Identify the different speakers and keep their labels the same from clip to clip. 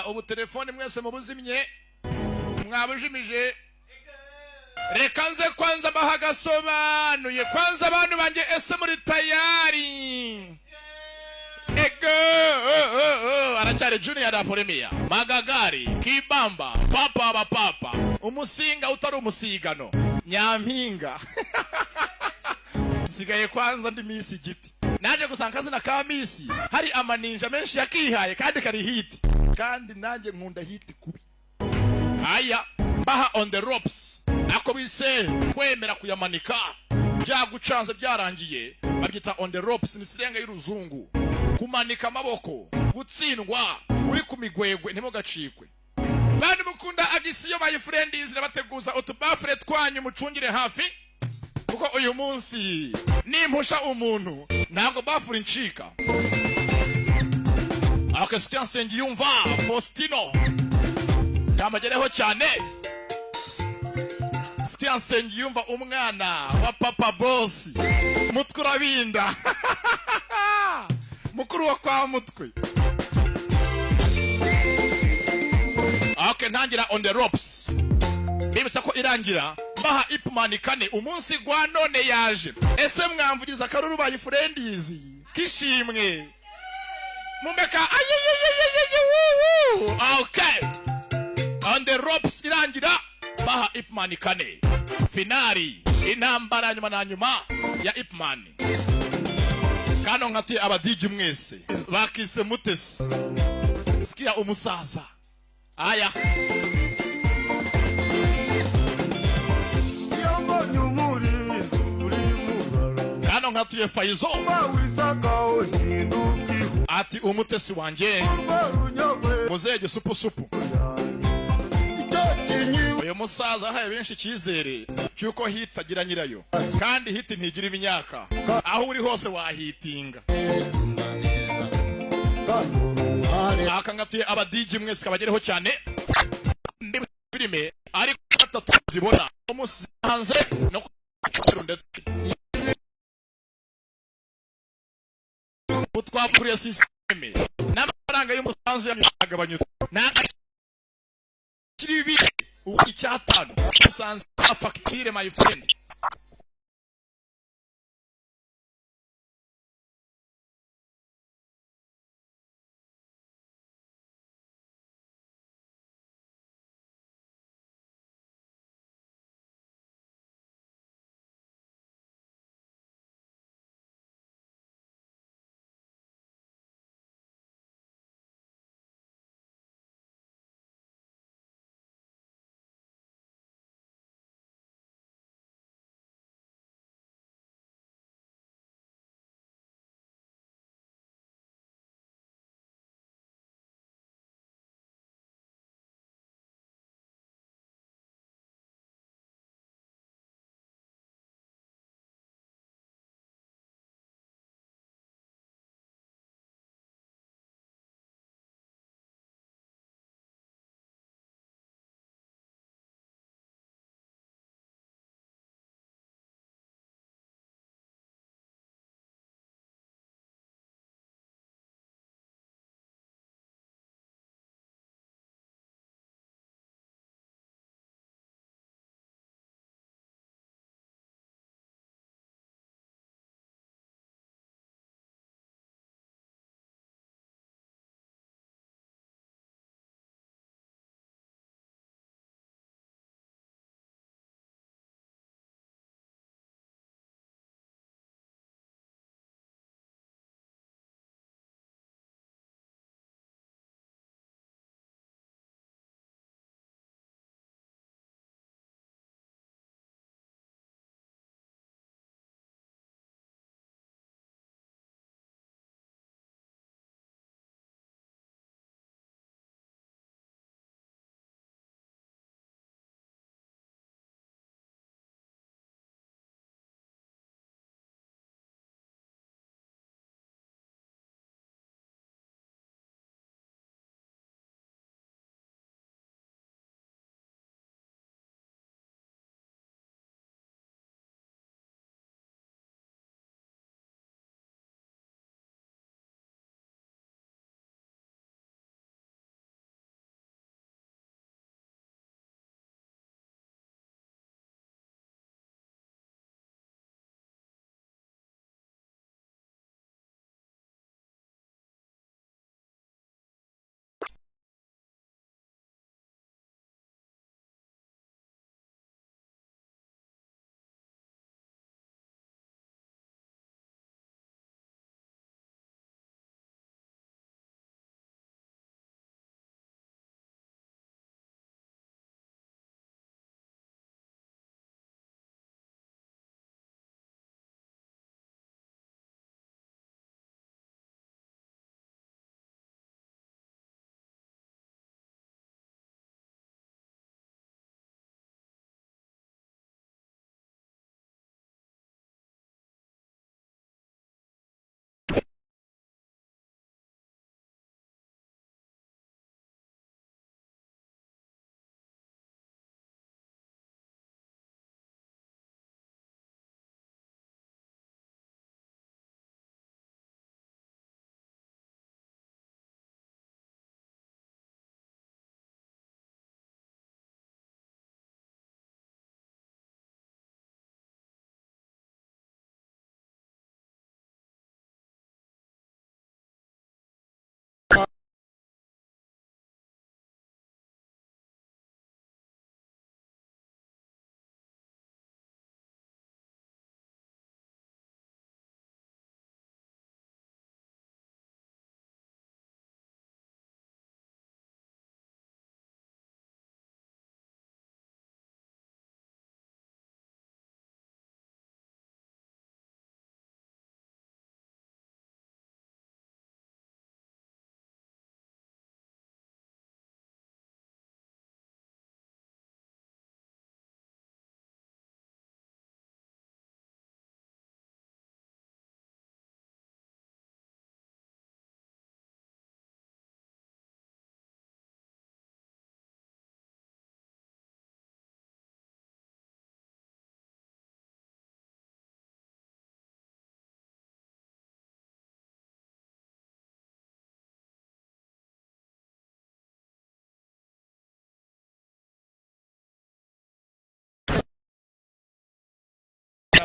Speaker 1: ubu telefone mwese mubuzimye mwabujimije reka nze kwanza bahagasobanuye kwanza abantu banjye ese muri tayari ego aracyari junior da Polemia Magagari Kibamba papa ba papa umusinga utari umusigano nyampinga nsigaye kwanza ndi misi giti naje gusanga kazina ka misi hari amaninja menshi yakihaye kandi kari hit kandi naje nkunda hit kubi aya baha on the ropes ako bise kwemera kuyamanika byagucanze byarangiye babyita on the ropes ni sirenga y'uruzungu kumanika amaboko gutsindwa uri ku migwegwe ntimugacikwe bandi mukunda agisiyo my friends nabateguza utubafure twanyu mucungire hafi kuko uyu munsi nimpusha umuntu ntabwo bafure incika Christian Sengiyumva Faustino kamagereho cyane Christian Sengiyumva umwana wa papa boss mutwe urabinda mukuru wa kwa mutwe ntangira on the ropes bibisa ko irangira baha Ipman kane umunsi gwa none yaje ese mwamvugiriza karuru bayi friends kishimwe mumeka okay on the ropes irangira baha Ipman kane finali intambara nyuma na nyuma ya Ipman kano nkati abadiji mwese bakise mutesi sikia umusaza aya kano nkatuye Faizo ati umutesi wanje muzeje supu uyu musaza haye benshi cyizere cyuko hit agira nyirayo kandi hit ntigira imyaka aho uri hose wahitinga akangatuye abadiji mwese kabagereho cyane filime ariko atatu zibona umusanze no ndetse utwapuriye systeme n'amafaranga y'umusanzu yagabanyutse kiri icyatanu umusanzu facture my friend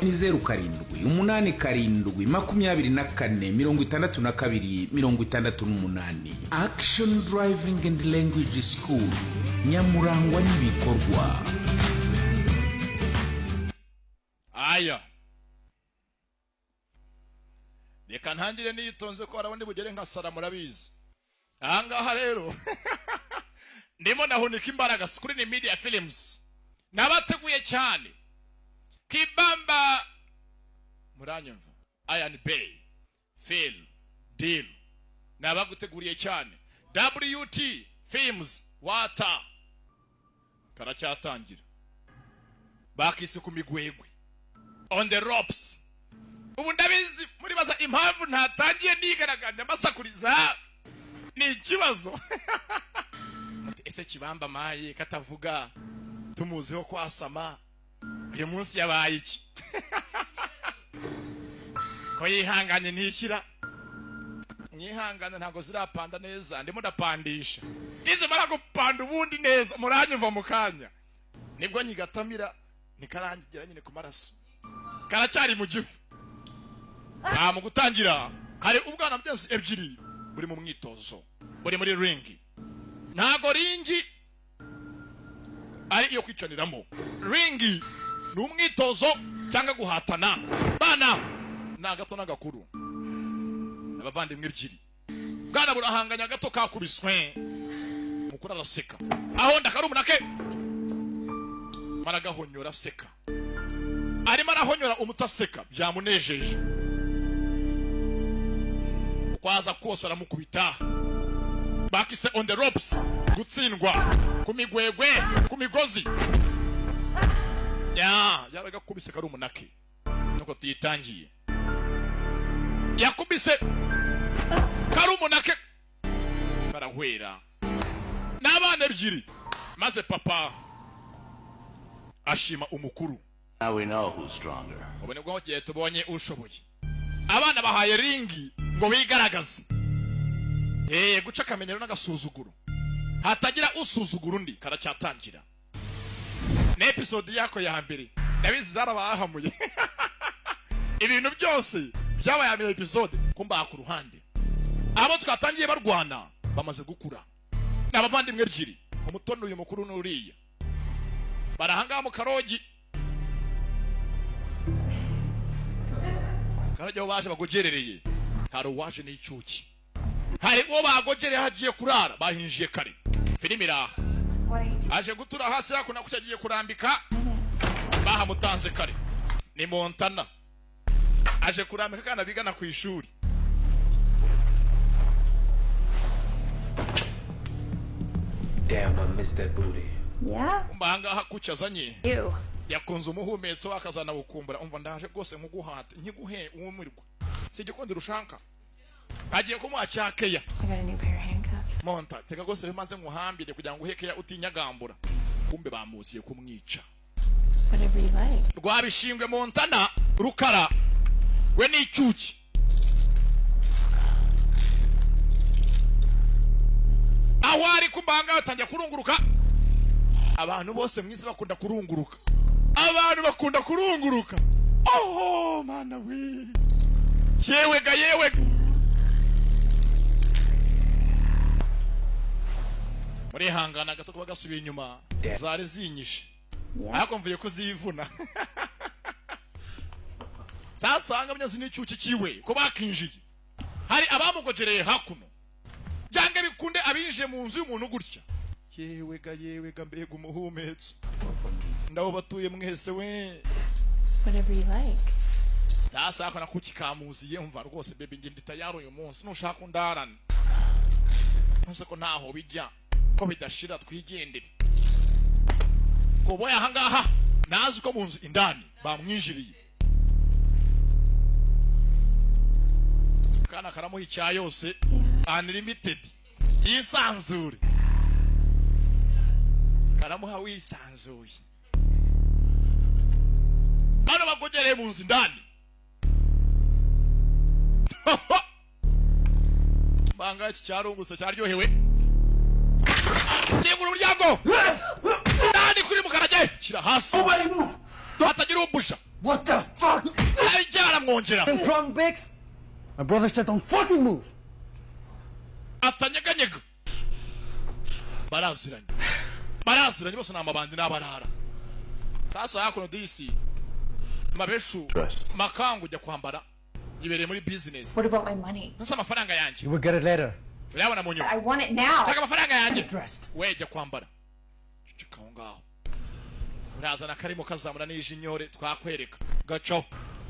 Speaker 2: ni 07 Action Driving and Language School, Nyamurangwa n'ibikorwa.
Speaker 1: Aya reka ntangire niyitonze ko arabundi bugere nka sara murabizi. Ahangaha rero ndimo nahunika imbaraga Screen Media Films nabateguye cyane Kibamba Muranyumva Iron Bay Phil Deal nabaguteguriye cyane WT Films Wata karacyatangira bakise ku migwegwe On the Ropes. Ubu ndabizi muri baza impamvu ntatangiye nigaraganya masakuriza ni ikibazo. Muti ese Kibamba maye katavuga tumuziho kwasama uyu munsi yabaye iki? Ko yihanganye ntikira nyihangane ntago zirapanda neza ndimo ndapandisha ize mara gupanda ubundi neza muranyumva mukanya nibwo nyigatamira nikarangira nyine ku maraso karacari mu gifu mu gutangira hari ubwana byansi ebyiri buri mu mwitozo buri muri ringi ntago ringi ari iyo kwicaniramo ringi ni umwitozo cyangwa guhatana bana nagato nagakuru abavandimwe ebyiri bwana burahanganya gato kakubiswe mukuru araseka aho ndakarumunake maragahonyora seka arimo arahonyora umutaseka byamunejeje ukwaza kose aramukubita bakise On the Ropes gutsindwa kumigwegwe kumigozi yaraga kubise karumunake nuko titangiye yakubise karumunake karahwera n'abana ebyiri maze papa ashima umukuru.
Speaker 3: Now we know who's stronger.
Speaker 1: Ubone bwo giye tubonye ushoboye abana bahaye ringi ngo bigaragaze guca kamenyero n'agasuzuguro hatagira usuzugura undi karacyatangira na episode yako ya mbere ndabizi zarabahamuye ibintu byose byabaye ya episode kumba ku ruhande abo twatangiye barwana bamaze gukura n'abavandimwe ebyiri umutondo uyu mukuru n'uriya barahanga mu karogi karajya baje bagogerereye hari waje n'icyuki hari uwo bagogereye hagiye kurara bahinjiye kare filimi iraha aje gutura hasi yakuna kucyagiye kurambika bahamutanze kare ni Montana aje kurambika kana bigana ku ishuri
Speaker 4: Damn, I missed that booty.
Speaker 5: Yeah?
Speaker 1: Mbanga hakucazanye
Speaker 5: Ew.
Speaker 1: yakunze umuhumetso akazana bukumbura umva ndaje rwose nkuguhate nkiguhe umumirwa sije konde rushanka agiye kumuha cyakeya
Speaker 5: I got a new pair of handcuffs.
Speaker 1: monta teka gose rimaze nkuhambire kugira ngo uhekeya utinyagambura kumbe bamuziye kumwica
Speaker 5: Whatever you like.
Speaker 1: rwabishingwe Montana rukara we ni icyuki awari kumbanga atangiye kurunguruka abantu bose mwisi bakunda kurunguruka abantu bakunda kurunguruka oh mana we yewe ga yewe muri hangana gato kuba gasubiye inyuma zari zinyishe ariko mvuye ko zivuna sasanga mnyazi n'icyuki kiwe ko bakinjiye hari abamugojereye hakuno jange bikunde abinje mu nzu y'umuntu gutya yewe ga mbega umuhumetso ndabo batuye mwese we
Speaker 5: Whatever you like.
Speaker 1: sasa akona kukikamuziye umva rwose bebe ngindi tayaro uyu munsi nushaka undarana nose ko naho bijya ko bidashira twigendere ko boya hangaha nazi ko mu nzu indani bamwinjiriye kana karamuha icya yose unlimited yisanzure karamuha wisanzuye bano bagogereye mu nzu indani banga iki cyarungurutse cyaryohewe kingura umuryango ndani kuri mukarage kira hasi hatagira ubusha
Speaker 6: What the fuck?
Speaker 1: Ajara mwongera.
Speaker 6: Prong Bix? My brother said don't fucking move.
Speaker 1: Atanyeganyega. Baraziranye bose namabandi n'abarara. Sasa hakuno DC mabeshu makangu ujya kwambara yibereye muri business.
Speaker 5: What about my money?
Speaker 1: Nasa amafaranga yanjye.
Speaker 6: You will get it later.
Speaker 1: Urabona mu nyuma.
Speaker 5: I want it now.
Speaker 1: Taka amafaranga yanjye.
Speaker 6: Dressed.
Speaker 1: Weje kwambara. Cicika ngaho. Urazana karimo kazamura n'ijinyore twakwereka. Gaco.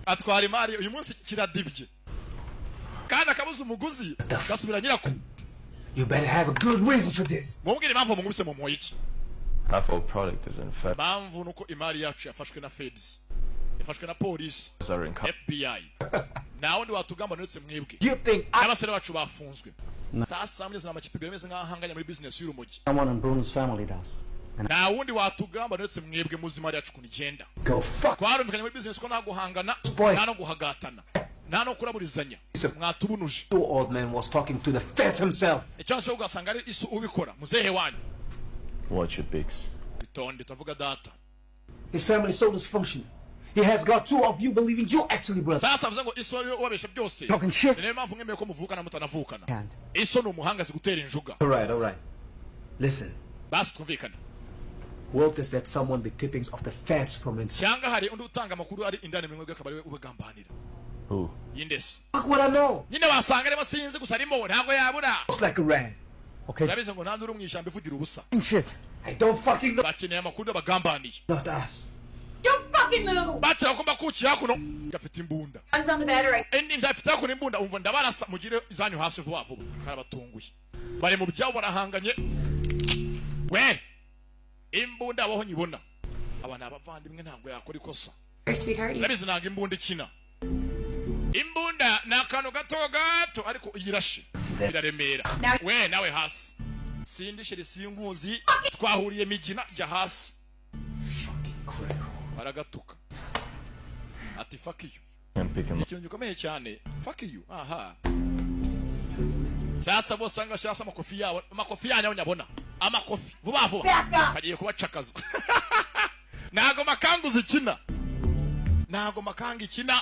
Speaker 1: Atwara imari uyu munsi kiradibye. Kana kabuza umuguzi gasubira nyirako.
Speaker 6: You better have a good reason for this.
Speaker 1: Mubwire impamvu mungubise mu moyiki.
Speaker 7: Half our product is in fact.
Speaker 1: Mpamvu nuko imari yacu yafashwe na feds. Yafashwe na police. FBI. Nawe ndi watugamba ndetse mwebwe.
Speaker 6: You think
Speaker 1: abasore bacu bafunzwe. Sasa ameze n'amakipe bemeze nk'ahanganya muri business y'urumogi.
Speaker 6: someone in Bruno's family does?
Speaker 1: Na wundi watugamba ndetse mwebwe muzima yacu kunigenda.
Speaker 6: Go fuck.
Speaker 1: Twarumvikanye muri business ko nta guhangana, nta no guhagatana. Nta no kuraburizanya. Mwatubunuje.
Speaker 6: The old man was talking to the fed himself.
Speaker 1: Icyo ugasanga ari isu ubikora muzehe wanyu.
Speaker 7: Watch your Bix.
Speaker 1: Bitonde tavuga data.
Speaker 6: His family is so dysfunctional. He has got two of you believing you actually brother.
Speaker 1: Sasa mvuze ngo iso wabesha byose.
Speaker 6: Talking shit.
Speaker 1: Niyo mpamvu mwemeye ko muvukana mutanavukana.
Speaker 6: Can't.
Speaker 1: Iso ni umuhanga zigutera injuga.
Speaker 6: All right. Listen.
Speaker 1: Basi twumvikane.
Speaker 6: Walt is that someone the tippings of the feds from inside.
Speaker 1: Cyanga hari undi utanga amakuru ari indani mu mwebwe akabari ubagambanira.
Speaker 7: Who?
Speaker 1: Yindesi.
Speaker 6: Fuck what I know.
Speaker 1: Nyine wasanga arimo sinzi gusa arimo ntago yabura.
Speaker 6: Looks like a rat. Okay.
Speaker 1: Urabize ngo ntandura umwishyamba ivugira ubusa.
Speaker 6: Shit. I don't fucking know.
Speaker 1: Bakeneye amakuru abagambaniye.
Speaker 6: Not us.
Speaker 5: Don't fucking move!
Speaker 1: Bakira ko mbakuki yakuno gafite imbunda.
Speaker 5: Guns on the battery.
Speaker 1: Indi njafite yakuno imbunda umva ndabarasa mugire izanyu hasi vuba vuba karabatunguye. Bari mu byabo barahanganye. We imbunda abaho nyibona. Abana abavandimwe ntabwo yakora ikosa.
Speaker 5: Sweetheart, you
Speaker 1: Urabize nanga imbunda ikina. Imbunda na kano gato ariko iyirashe. Iraremera. We nawe hasi. Sindi shiri sinkuzi twahuriye migina jya hasi. Baragatuka. Ati fuck you.
Speaker 7: Can't pick him up.
Speaker 1: Ikintu gikomeye cyane. Fuck you. Aha. Sasa bosanga shasa amakofi yabo. Amakofi yanyu nyabona. Amakofi. Vuba. Kagiye kubacakaza. Nago makangu zikina. Nago makanga ikina.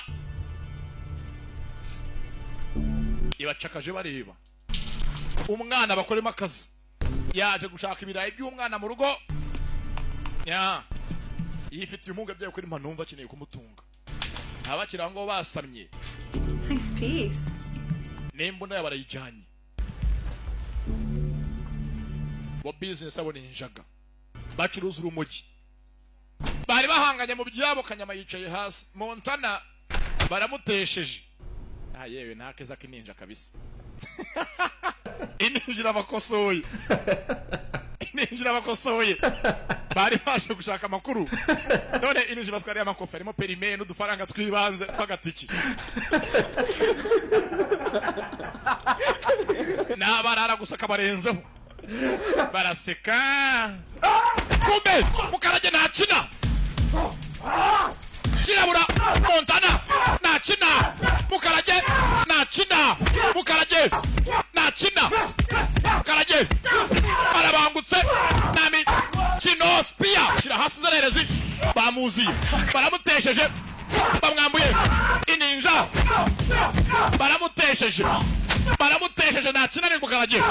Speaker 1: Ibacakaje bareba. Umwana bakorema akazi. Yaje gushaka ibirayi by'umwana mu rugo. Ya. Yifitiye umunga byaye kuri mpanumva akeneye kumutunga. Abakira ngo basamye.
Speaker 5: nice piece.
Speaker 1: Nembona yabarayijanye. Bo business abo ninjaga. Bacuruza urumogi. Bari bahanganye mu byabo Kanyama yicaye hasi. Montana baramutesheje. Yewe ntakeza kininja kabisa. Ininjira bakosoye. Bari baje gushaka amakuru. None ininjira baswariye amakofi arimo perime n'udufaranga twibanze twagatiki. Nabarara gusaka barenzeho. Baraseka. Kumbe mukarage nakina. Kirabura Montana nakina. Mukarage nakina. Mukarage barabangutse nami kino spia kira hasi zererezi bamuzi baramutesheje bamwambuye ininja baramutesheje nakina ni Mukarage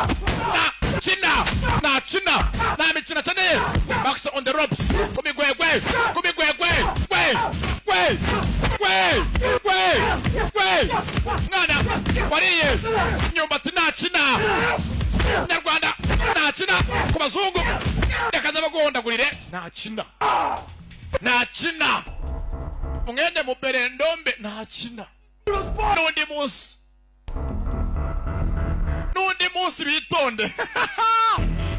Speaker 1: nakina nami kina cyane Max on the ropes kumigwegwe mwana wariye nyumba tinakina Nyarwanda nakina ku bazungu yakaza bagondagurire nakina umwende mu berendombe nakina nundi munsi bitonde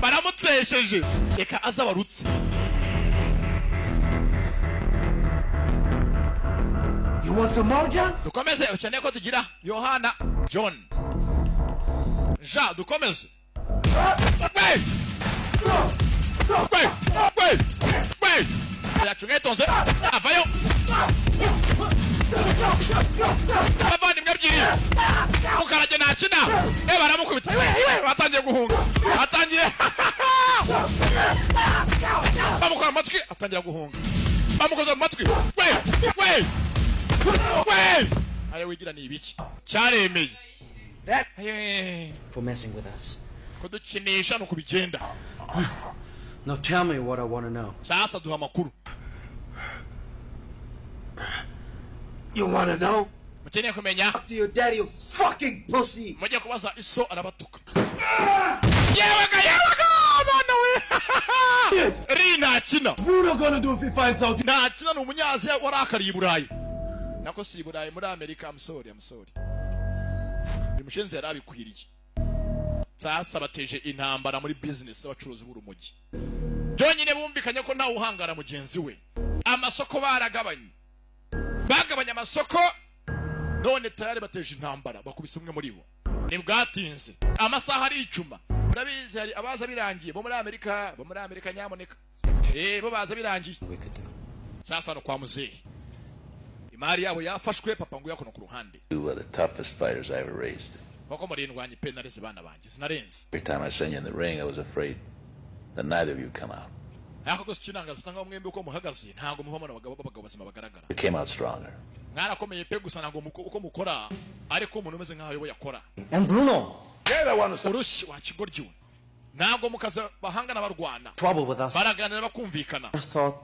Speaker 1: baramutesheje reka azabarutse.
Speaker 6: You want some more, John?
Speaker 1: Dukomeze ukeneye ko tugira Yohana John. Dukomeze. Yacungetonze avayo. Abavandimwe ebyiri. Mukarage nakina. Baramukubita. Batangiye guhunga. Bamukora amatwi atangira guhunga bamukoza mu matwi we ayo wigira ni ibiki cyaremeye
Speaker 6: For messing with us.
Speaker 1: kudukinisha no kubigenda
Speaker 6: Now tell me what I want to know.
Speaker 1: sasa duha amakuru
Speaker 6: You want to know?
Speaker 1: mukeneye kumenya
Speaker 6: Talk to your daddy, you fucking pussy.
Speaker 1: mujye kubaza iso arabatuka yewe mwana we rina kina
Speaker 6: What are you gonna do if he finds out?
Speaker 1: nta kina ni umunyaziya warakariye i burayi nako si i burayi muri amerika I'm sorry uyu mushenzi yari abikwiriye sasa bateje intambara muri business y'abacuruzi b'urumogi byonyine bumvikanye ko ntawe uhangara mugenzi we amasoko bagabanya amasoko none tayari bateje intambara bakubise umwe muri bo nibwatinze amasaha ari icuma murabizi hari abaza birangiye bo muri Amerika nyamuneka bo baza birangiye sasa no kwa muzehe imari yabo yafashwe papa ngo yakono ku ruhande
Speaker 3: You were the toughest fighters I ever raised.
Speaker 1: bako murindwanye penalise bana banjye sinarenze
Speaker 3: Every time I sent you in the ring, I was afraid that neither of you would come out.
Speaker 1: ako gose kinanga usanga mwembe uko muhagaze ntago muva mana bagabo basima bagaragara
Speaker 3: You came out stronger.
Speaker 1: mwarakomeye pe gusa ntago uko mukora ariko umuntu umeze nkaho yakora
Speaker 6: And Bruno.
Speaker 1: urushi wa kigoryiwe ntago mukaze bahangana barwana
Speaker 6: Trouble with us.
Speaker 1: baraganira bakumvikana
Speaker 6: I thought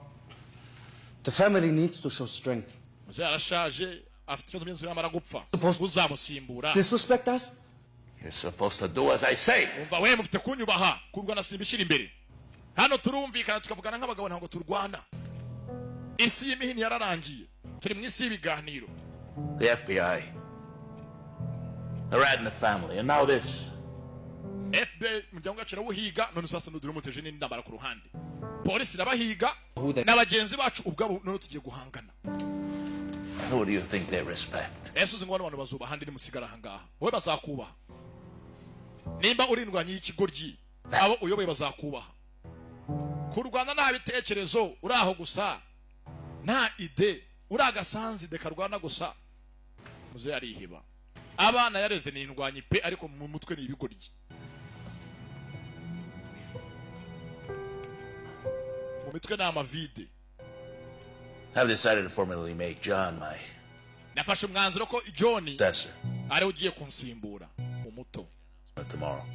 Speaker 6: the family needs to show strength.
Speaker 1: muze arashaje afite ikibazo byinshi yamara gupfa
Speaker 6: Supposed-
Speaker 1: uzamusimbura
Speaker 6: Disrespect us?
Speaker 3: You're supposed to do as I say.
Speaker 1: umva we mufite kunyubaha kurwana simbishira imbere hano turumvikana tukavugana nk'abagabo ntabwo turwana isi y'imihini yararangiye turi mu isi y'ibiganiro
Speaker 3: The FBI, a rat in the family, and now this.
Speaker 1: FBI umuryango wacu urawuhiga none sasa nudure umuteje n'intambara ku ruhande polisi irabahiga
Speaker 6: Who they-
Speaker 1: n'abagenzi bacu ubwabo none tugiye guhangana
Speaker 3: Who do you think they respect?
Speaker 1: ese uzi ngo abantu bazubaha handi nimusigara ahangaha wowe bazakubaha nimba urindwanye y'ikigoryi abo uyoboye bazakubaha ku Rwanda nta bitekerezo uraho gusa nta ide uragasanze de karwana gusa muze yariheba abana yareze n'indwanyi pe ariko mu mutwe ni ibigoryi mu mitwe ni amavide
Speaker 3: I've decided to formally make John my
Speaker 1: nafashe umwanzuro ko John
Speaker 3: successor
Speaker 1: ari ugiye kunsimbura umuto
Speaker 3: tomorrow.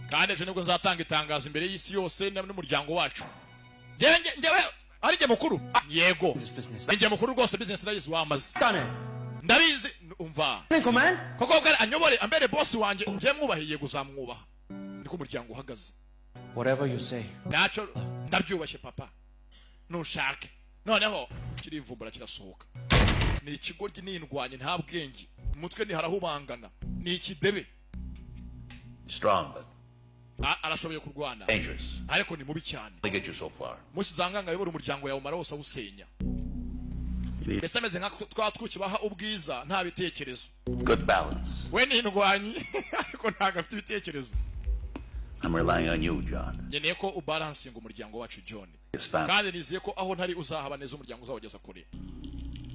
Speaker 1: kandi ejo nibwo nzatanga itangazo imbere y'isi yose n'umuryango wacu njyewe ari njye mukuru yego
Speaker 6: This business.
Speaker 1: njye mukuru rwose business irayizi wamaze
Speaker 6: Done it.
Speaker 1: ndabizi umva
Speaker 6: Hey, command.
Speaker 1: koko bwari anyobore ambere boss wanjye njye mwubahiye kuzamwubaha niko umuryango uhagaze
Speaker 6: Whatever you say.
Speaker 1: ntacyo ndabyubashye papa nushake noneho kirivumbura kirasohoka ni ikigoryi n'indwanye nta bwenge umutwe ni harahubangana ni ikidebe
Speaker 3: Strong, but
Speaker 1: arashoboye kurwana
Speaker 3: dangerous.
Speaker 1: ariko ni mubi cyane
Speaker 3: Only get you so far.
Speaker 1: musizanga ngayobora umuryango yawe umara wose awusenya mbese ameze nka twa twukibaha ubwiza nta bitekerezo
Speaker 3: Good balance.
Speaker 1: we ni indwanyi ariko ntabwo afite ibitekerezo
Speaker 3: I'm relying on you, John.
Speaker 1: nkeneye ko ubalansinga umuryango wacu John
Speaker 3: His family.
Speaker 1: kandi nizeye ko aho ntari uzahaba neza umuryango uzawugeza kure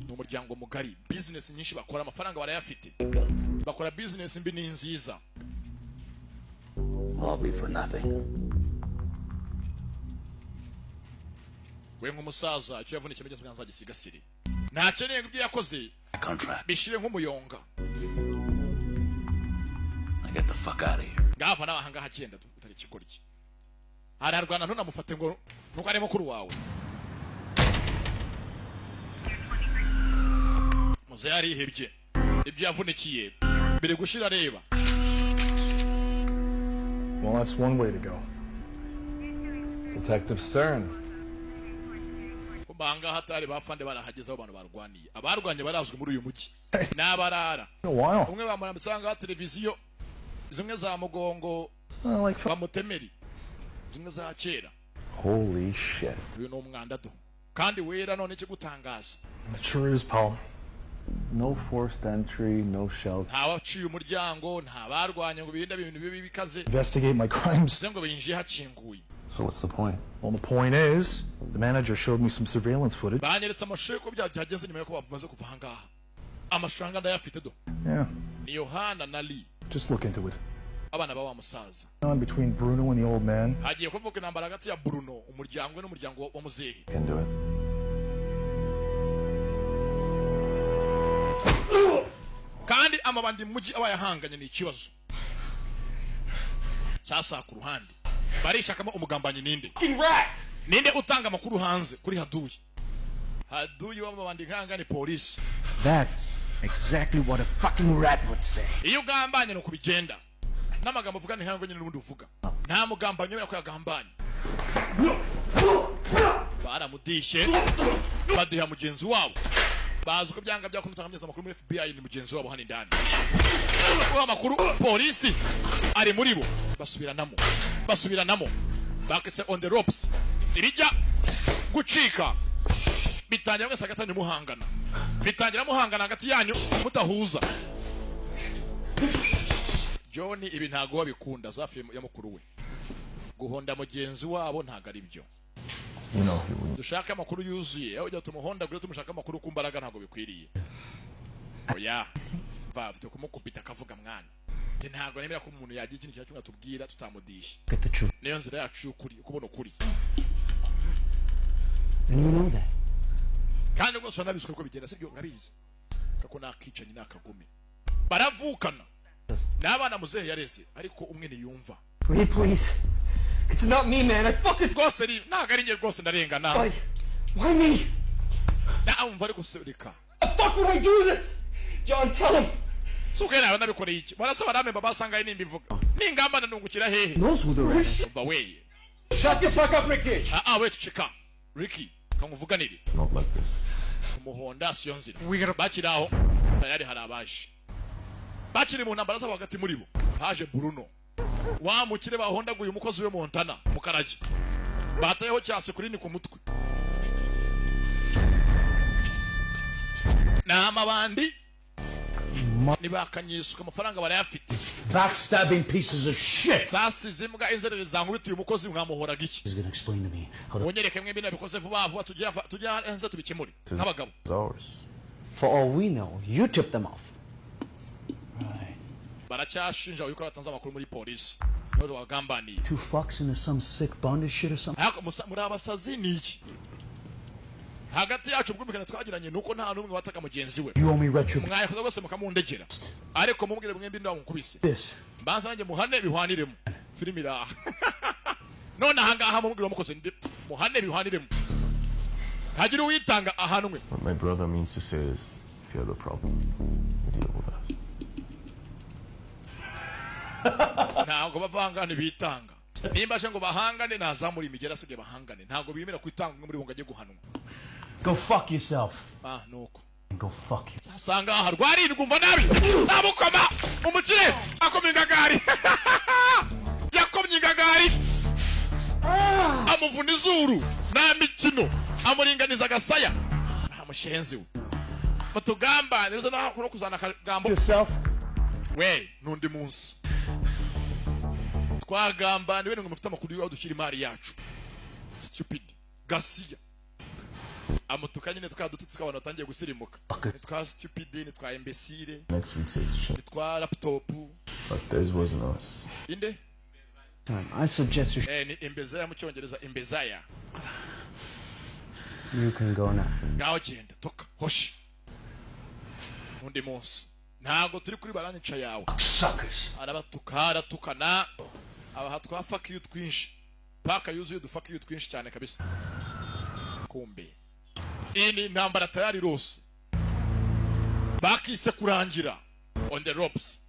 Speaker 1: ni umuryango mugari business nyinshi bakora amafaranga barayafite bakora business mbi ni nziza
Speaker 3: All be for nothing.
Speaker 1: we nk'umusaza icyo yavunikiye mugeze bwanza gisigasire ntakeneye ibyo yakoze
Speaker 3: Contract.
Speaker 1: bishire nk'umuyonga
Speaker 3: Now get the fuck out of here.
Speaker 1: ngava nawe ahangaha agenda utari ikigoryi ararwana ntunamufate ngo nuko ari mukuru wawe muze yarihebye ibyo yavunikiye biri gushira reba
Speaker 8: Well, that's one way to go. Detective Stern.
Speaker 1: kumanga hatari bafande barahageza abantu barwaniye abarwanye barazwe muri uyu mujyi n'abarara
Speaker 8: In a while.
Speaker 1: umwe bamurambisanga televiziyo zimwe za mugongo
Speaker 8: Like,
Speaker 1: bamutemeri zimwe za kera
Speaker 8: holy shit.
Speaker 1: uyu ni umwanda do kandi wera none ikigutangaza
Speaker 8: It sure is, Paul. No forced entry, no shelter.
Speaker 1: ntawaciye umuryango nta barwanye ngo birinde ibintu bibi bikaze
Speaker 8: Investigate my crimes.
Speaker 1: ze ngo binjiye hakinguye
Speaker 7: So what's the point?
Speaker 8: Well, the point is, the manager showed me some surveillance footage.
Speaker 1: banyeretse amashusho y'uko byagenze nyuma y'uko bamaze kuva ahangaha amashusho ahanga ndayafite do
Speaker 8: Yeah,
Speaker 1: ni Yohana na Lee
Speaker 8: just look into it.
Speaker 1: abana ba wa musaza
Speaker 8: On between Bruno and the old man.
Speaker 1: hagiye kuvuka intambara hagati ya Bruno umuryango we n'umuryango wa muzehe.
Speaker 7: Can do it.
Speaker 1: kandi amabandi mu mujyi abayahanganye ni ikibazo. Sasa ku ruhande barishakamo umugambanyi ninde utanga amakuru hanze kuri Haduyi w'amabandi nkanga ni polisi.
Speaker 6: That's exactly what a fucking rat would say.
Speaker 1: Iyo ugambanye no kubigenda n'amagambo uvuga ni nkango nyine n'ubundi uvuga nta mugambanyi wera ko yagambanye. Baramudishe baduha mugenzi wabo bazi ko byanga byakunutanga byeza amakuru muri FBI ni mugenzi wabo hano indani. Uwo makuru polisi ari muri bo basubiranamo bakese on the ropes ibijya gucika bitangira mwese hagati yanyu muhangana hagati yanyu mutahuza. John ibi ntago wabikunda zafi ya mukuru we guhonda mugenzi wabo ntago ari byo. Dushaka amakuru yuzuye aho ujya tumuhonda gure tumushaka amakuru kumbaraga ntago bikwiriye. Oya vafite kumukupita kavuga mwana ntago nemera ko umuntu yagiye ikintu cyacyo ngatubwira tutamudisha. Niyo nzira yacu ukuri ukubona ukuri.
Speaker 6: And you know that.
Speaker 1: Kandi rwose nabiswe ko bigenda sibyo ngabizi kako nakicanye nakagome baravukana n'abana muzehe yareze ariko umwe ni yumva.
Speaker 6: Wait, please. It's not me, man. I fucking
Speaker 1: rwose ntago ari njye rwose ndarengana.
Speaker 6: Why me?
Speaker 1: Naumva ariko serika.
Speaker 6: The fuck would I do this? John, tell him.
Speaker 1: So nawe nabikoreye iki barasaba rame babasanga nimba ivuga ningamba nungukira hehe.
Speaker 6: Knows who the rat is.
Speaker 1: Umva weye.
Speaker 6: Shut the fuck up, Ricky.
Speaker 1: Wait, cheka Ricky kamuvuganire.
Speaker 7: Not like this.
Speaker 1: Umuhonda siyo nzira bakiraho tayari harabaje bakiri mu ntambara zabo hagati muri bo haje Bruno wa mukire bahondaguye umukozi we Montana mukaraje batayeho cyase kuri ni ku mutwe na amabandi ni bakanyisuka amafaranga barayafite.
Speaker 6: Backstabbing pieces of shit.
Speaker 1: Sasi zimbwa inzerere zankubitiye umukozi mwamuhoraga iki.
Speaker 6: He's gonna explain to me how
Speaker 1: Wonyereke mwembi nabikoze vuba tujya enze tubikemure nk'abagabo.
Speaker 6: For all we know, you tipped them off. Right.
Speaker 1: Baracyashinja yuko batanze amakuru muri polisi. None wagambaniye.
Speaker 6: 2 fucks into some sick bondage shit or something.
Speaker 1: Muri abasazi ni iki? Hagati yacu bwumvikana twagiranye nuko nta numwe wataka mugenzi we.
Speaker 6: You owe me retribution.
Speaker 1: Mwaye kuza gose mukamundegera. Ariko mumubwire mwembi ndo mukubise.
Speaker 6: This.
Speaker 1: Banza nanjye muhane bihwaniremo. Filimi ira. None ahangaha mumubwire mukoze ndi muhane bihwaniremo. Hagira uitanga ahanwe.
Speaker 7: What my brother means to say is, if you have a problem, deal with us.
Speaker 1: Ntabwo bavanga bitanga. Nimba ngo bahangane nazamura imigera sige bahangane. Ntabwo bimera kwitanga muri bungaje guhanwa.
Speaker 6: Go fuck yourself.
Speaker 1: Nuko.
Speaker 6: Go fuck you.
Speaker 1: Sasanga harwari ngumva nabi. Nabukoma umukire akomye ingagari. Yakomye ingagari. Amuvuna izuru n'amikino amuringaniza agasaya. Amushenzi we. Batugamba nizo no kuzana kagambo.
Speaker 6: Yourself.
Speaker 1: We nundi munsi. Twagamba niwe ngo mufite amakuru yo dushyira imari yacu. Stupid. Gasiya. Amutuka nyine tukadututse kabana tangiye gusirimuka. Twa stupid ni twa imbecile.
Speaker 7: Next week says shit.
Speaker 1: Twa laptop.
Speaker 7: But theirs wasn't us.
Speaker 1: Inde?
Speaker 6: I suggest you
Speaker 1: ni imbezaya mu cyongereza imbezaya.
Speaker 6: You can go now.
Speaker 1: Ngaho genda toka hoshi. Undi munsi. Ntago turi kuri baranyica yawe.
Speaker 6: Suckers.
Speaker 1: Arabatukara tukana. Aba twafaka iyo twinshi. Paka yuzuye dufaka iyo twinshi cyane kabisa. Kumbe. Ini ntambara tayari rose. Bakise kurangira on the ropes.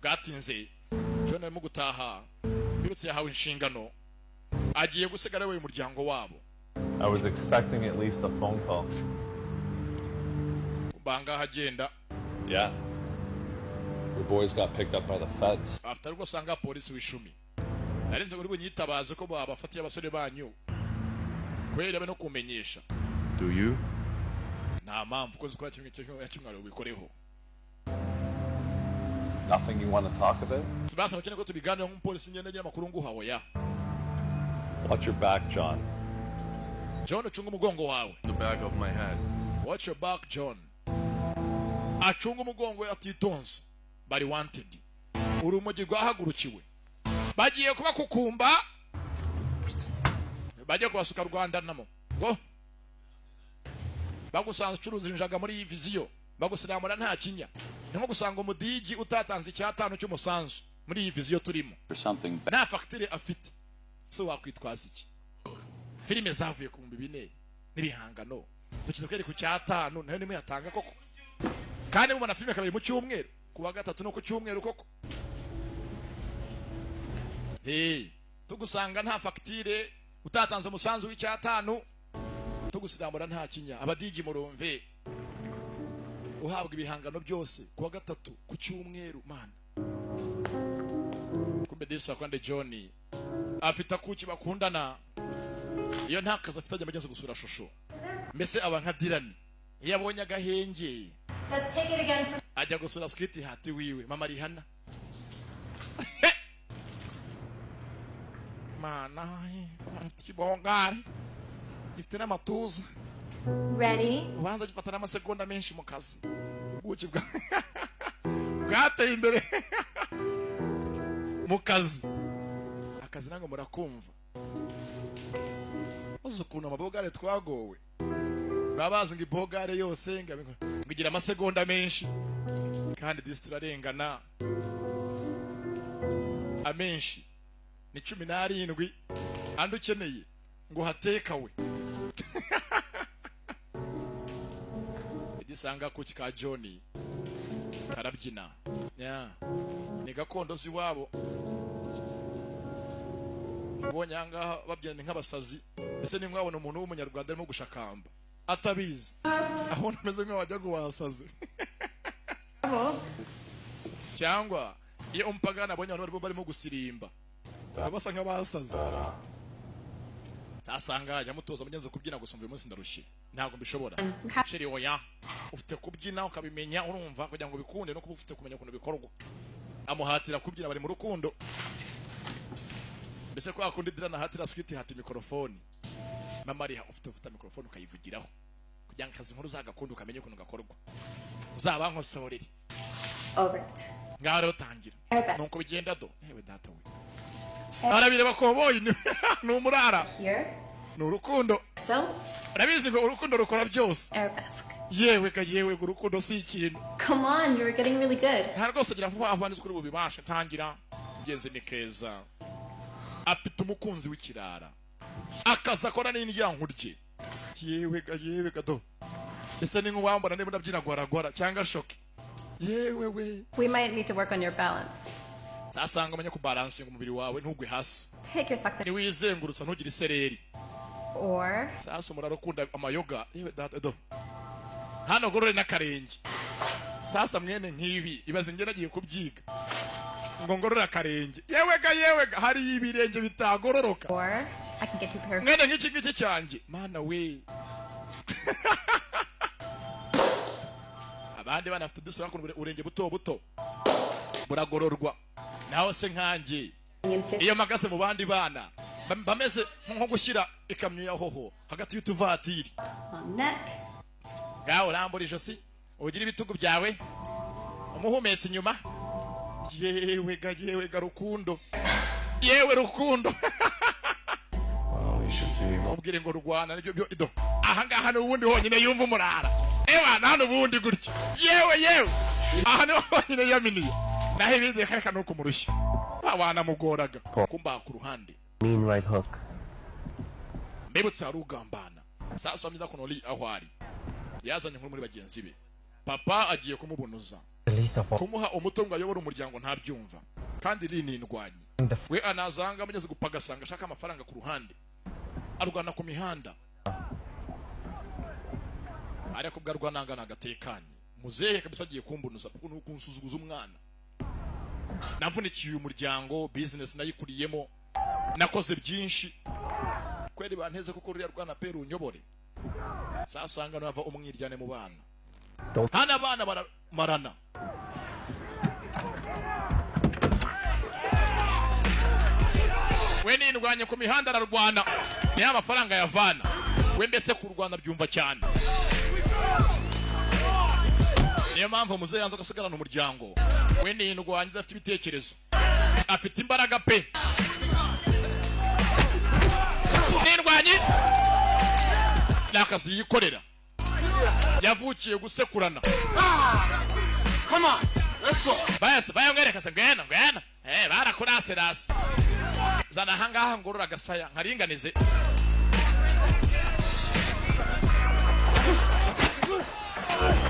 Speaker 1: Bwatinze. John arimo gutaha. Birutse yahawe inshingano. Agiye gusigara we umuryango wabo.
Speaker 8: I was expecting at least a phone call.
Speaker 1: Banga hagenda.
Speaker 9: Yeah. The boys got picked up by the feds.
Speaker 1: After go sanga police wishumi. Narinze kuri bunyitabaze ko babafatiye abasore banyu. Kwera beno kumenyesha.
Speaker 7: Do you?
Speaker 1: Nta mpamvu ko zikora kimwe cyo yakimwaro bikoreho.
Speaker 9: Nothing you want to talk about?
Speaker 1: Sibasa bakene ko tubiganira nk'umupolisi nyene njye makuru nguhawo ya.
Speaker 9: Watch your back, John.
Speaker 1: John uchunga umugongo wawe.
Speaker 7: The back of my head.
Speaker 1: Watch your back, John. Achunga umugongo atitonze. Bari wanted. Urumogi rwahagurukiwe. bagiye kuba kukumba bagiye kubasuka Rwanda namo ngo bagusanze ucuruza injaga muri viziyo bagusiramura nta kinya ni nko gusanga umudigi utatanze icyatanu cy'umusanzu muri iyi viziyo turimo nta facture afite so wakwitwaza iki filime zavuye ku 4 n'ibihangano dukize kweri ku cyatanu nayo nimwe yatanga koko kandi mubona filime kabiri mu cyumweru kuwa gatatu no ku cyumweru koko tugusanga nta facture utatanze umusanzu w'icyatanu tugusiramura nta kinya abadigi murumve uhabwa ibihangano byose kuwa gatatu ku cyumweru mana kumbe disa kwande Johnny afita kuki bakundana iyo nta kazi afite ajya magenze gusura shusho mbese aba nka Dirani iyo abonye agahenge ajya gusura Sweet Heart wiwe mama Rihana mana kibongari ifite n'amatuza
Speaker 5: Ready?
Speaker 1: ubanza gifata n'amasegonda menshi mu kazi buki bwateye imbere mu kazi akazi nango murakumva uzi ukuntu amabogare twagowe babazi ngo ibogare yose ngigira amasegonda menshi kandi disturarengana amenshi ni 17 andi ukeneye ngo hatekawe igisanga ku kika Johnny karabyina ni gakondo ziwabo ubonye ngaha babyina nk'abasazi mbese ni mwabona umuntu w'umunyarwanda arimo gushakamba atabizi aho nameze nk'abajya guwasaze cyangwa iyo umpagana abonye abantu barimo gusirimba basa nk'abasaze sasanga nyamutoza mugenzi kubyina gusumba uyu munsi ndarushye ntabwo mbishobora sheri oya ufite kubyina ukabimenya urumva kugira ngo bikunde no kuba ufite kumenya ukuntu bikorwa amuhatira kubyina bari mu rukundo mbese kwa kundi Dirana hatira Sweet Heart mikrofone mama Riha ufite mikrofone ukayivugiraho kugira ngo akazi nkuru zagakunde ukamenye ukuntu gakorwa uzaba nkosorere ngaro tangira nuko bigenda do yewe data we arabireba ko boyi ni umurara ni urukundo urabizi ngo urukundo rukora byose yewe urukundo si ikintu
Speaker 5: Come on, you're getting really good.
Speaker 1: nta rwose gira vuba avanize kuri bubibashe tangira genze ni keza afite umukunzi w'ikirara akaza akora n'indyango rye yewe do ese ni nk'uwambona niba ndabyina gwara cyangwa shoke yewe
Speaker 5: We might need to work on your balance.
Speaker 1: sasanga umenye ku balance umubiri wawe ntugwe hasi
Speaker 5: Take your socks
Speaker 1: ni wizengurutsa ntugire isereri
Speaker 5: or
Speaker 1: sasa murarukunda amayoga yewe data do hano gorore n'akarenge sasa mwene nk'ibi ibaze nge nagiye kubyiga ngo ngorora akarenge yewe ga hari ibirenge bitagororoka
Speaker 5: or I can get you a pair of
Speaker 1: mwene nk'iki cyanjye mana we abandi bana afite dusura ku urenge buto buragororwa naho se nkanjye iyo magase mu bandi bana bameze nko gushyira ikamyo ya hoho hagati y'utuvatiri
Speaker 5: neck.
Speaker 1: ngaho urambura ijosi ugira ibitugu byawe umuhumetse inyuma yewe ga rukundo yewe rukundo ubwire ngo rwana nibyo byo ido aha ngaha n'ubundi honyine yumva umurara ewa nta n'ubundi gutyo yewe aha niho honyine yaminiye naho ibindi reka nuko umurushya wanamugoraga kumba ku ruhande
Speaker 10: Mean right hook.
Speaker 1: mbibutse hari ugambana sasa mwiza kuno li aho ari yazanye inkuru muri bagenzi be papa agiye kumubunuza kumuha umutungo ayobora umuryango ntabyumva kandi rinindwanye we anazanga amugeze gupagasanga ashaka amafaranga ku ruhande arwana ku mihanda ariko bwarwananga nagatekanye muzehe kabisa agiye kumbunuza kuko nuko unsuzuguza umwana navunikiye umuryango business nayikuriyemo nakoze byinshi kweri banteze kuko ruriya rwana peru unyobore sasanga nava umwiryane mu bana hana abana baramarana we nindwanye ku mihanda ararwana niyo amafaranga yavana we mbese ku Rwanda byumva cyane niyo mpamvu muzehe yanze agasigarana umuryango we nindwanye adafite ibitekerezo afite imbaraga pe n'indwanyi n'akazi yikorera yavukiye gusekurana bayase bayongereka se ngena barakurase rasi zana ahangaha ngorora agasaya nkaringanize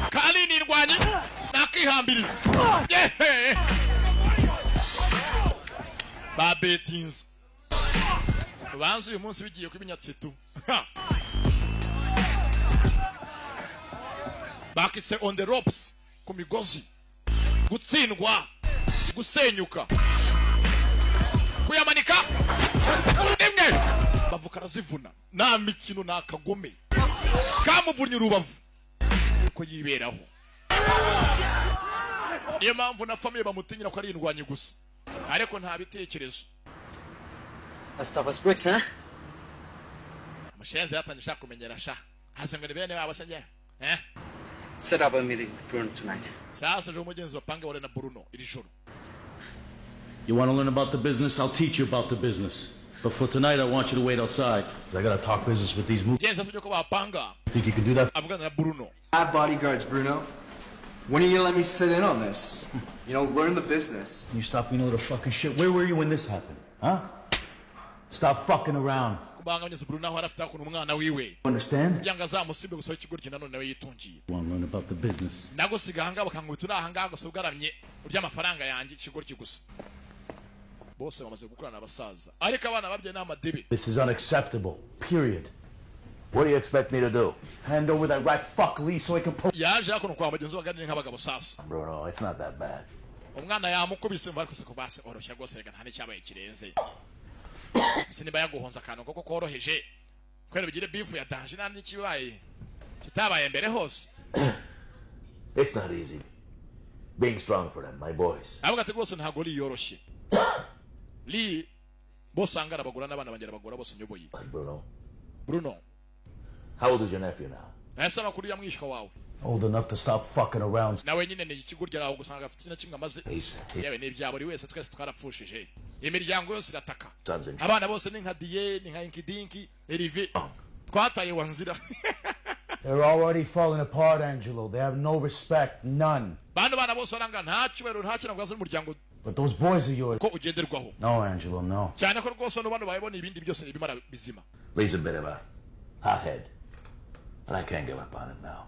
Speaker 1: kali n'indwanyi nakihambiriza babetinze banzu uyu munsi bigiye kwibinyatsitu bakise on the ropes ku migozi gutsindwa gusenyuka kuyamanika nimwe bavukana zivuna na mikino nakagome kamuvunya urubavu ko yiberaho niyo mpamvu na famille bamutinyira ko ari indwanyi gusa ariko nta bitekerezo
Speaker 10: Let's stop us bricks, huh?
Speaker 1: Amushenze yatanyisha kumenyera sha hasengwe bene wabo senye
Speaker 10: Set up a meeting with Bruno tonight.
Speaker 1: Sasa jo mugenzi wapange wale na Bruno iri joro.
Speaker 11: You want to learn about the business? I'll teach you about the business. But for tonight, I want you to wait outside. Because I got to talk business with these moves.
Speaker 1: Yes, that's what you're bapanga.
Speaker 11: Think you can do that?
Speaker 1: I'm gonna Bruno.
Speaker 12: I have bodyguards, Bruno. When are you gonna let me sit in on this? You know, learn the business.
Speaker 11: You stop being all the fucking shit. Where were you when this happened? Huh? Stop fucking around. Understand? You want to learn about the business. This is unacceptable. Period.
Speaker 7: What do you expect me to do?
Speaker 11: Hand over that right fuck Lee so I can pull.
Speaker 7: Bruno, it's not that bad.
Speaker 1: Siniba yaguhonza kantu koko koroheje kwera bigire beef ya daje nani kibaye kitabaye mbere hose.
Speaker 7: It's not easy being strong for them, my boys.
Speaker 1: Avuga ati rwose ntago li yoroshye. Li bosanga abagura n'abana bangera bagura bose nyoboye. Bruno.
Speaker 7: How old is your nephew now?
Speaker 1: Ese makuru ya mwishwa wawe.
Speaker 11: Old enough to stop fucking around.
Speaker 1: Nawe nyine ni ikigurya aho gusanga afite kimwe amaze. Yewe ni byabo buri wese twese twarapfushije. Imiryango yose irataka. Abana bose ni nka Die, ni nka Inkidinki, Erive. Twataye wanzira.
Speaker 11: They're already falling apart, Angelo. They have no respect, none.
Speaker 1: Bana bose baranga nta cyubero nta kintu bwazo n'umuryango.
Speaker 11: But those boys are yours.
Speaker 1: Ko ugenderwaho.
Speaker 11: No, Angelo, no.
Speaker 1: Cyane ko rwose no bantu bayibona ibindi byose bimara bizima.
Speaker 7: He's a bit of a hothead. And I can't give up on him now.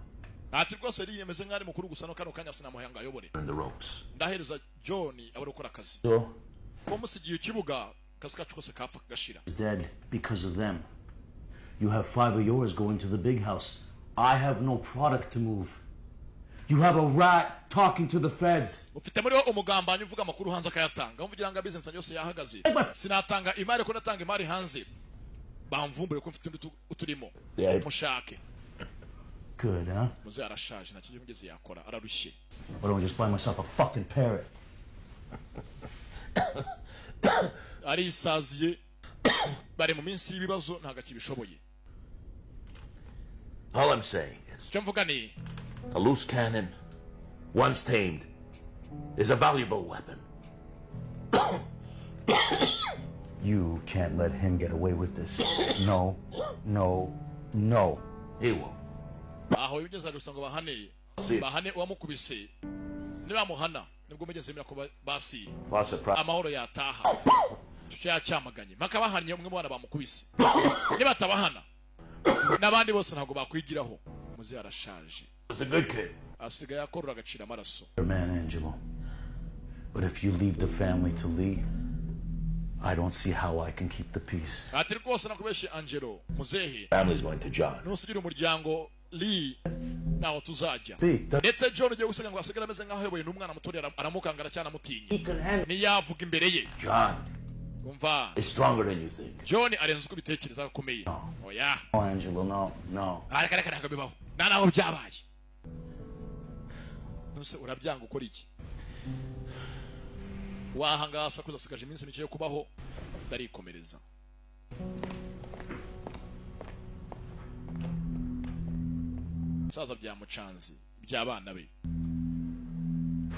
Speaker 1: Ati rwose ari yemeze ngari mukuru gusa no kano kanya sinamuhanga ayobore.
Speaker 7: In the ropes.
Speaker 1: Ndahereza John abari gukora akazi. Umusigiye ikibuga kasikacu kose kapfa kagashira.
Speaker 11: Dead because of them. You have 5 of yours going to the big house. I have no product to move. You have a rat talking to the feds.
Speaker 1: Ufite muri umugambanyi uvuga makuru hanze akayatanga. Umvugira nga business yose yahagaze. Sinatanga imari ko natanga imari hanze. Bamvumbure ko mfite uturimo. Mushake.
Speaker 11: Good, huh?
Speaker 1: Muze arashaje nta kintu mugeze yakora ararushye.
Speaker 11: Why don't I just buy myself a fucking parrot?
Speaker 1: Ari saziye bari mu minsi y'ibibazo ntaga kibishoboye.
Speaker 7: All I'm saying is
Speaker 1: Cyamvuga ni
Speaker 7: a loose cannon, once tamed, is a valuable weapon.
Speaker 11: You can't let him get away with this. No, no, no.
Speaker 7: He won't.
Speaker 1: Aho yigeze gusanga bahane wamukubise niba muhana nibwo mugeze mira ko basi amahoro yataha cyamaganye makabahanye umwe mu bana bamukubise niba tabahana nabandi bose ntago bakwigiraho muzi yarashaje.
Speaker 7: It's a good kid.
Speaker 1: Asigaye akorora agacira amaraso.
Speaker 11: Man, Angelo. But if you leave the family to Lee, I don't see how I can keep the peace.
Speaker 1: Ati rwose nakubeshe Angelo muzehe.
Speaker 7: Family's going to John.
Speaker 1: Nusigira umuryango Lee naho tuzajya. Ndetse John ugiye gusiga ngo asigara ameze nkaho yoboye n'umwana mutori aramukangara cyane amutinye. Ni yavuga imbere ye.
Speaker 7: John.
Speaker 1: Umva.
Speaker 7: Is stronger than you think.
Speaker 1: John arenze uko bitekereza gakomeye. Oya.
Speaker 11: No, Angelo, no.
Speaker 1: Areka ntabwo bibaho. Naho byabaye. Nuse urabyanga ukora iki? Wahangasa kuzasigaje iminsi mike yo kubaho darikomereza. Saza byamucanzi byabana be.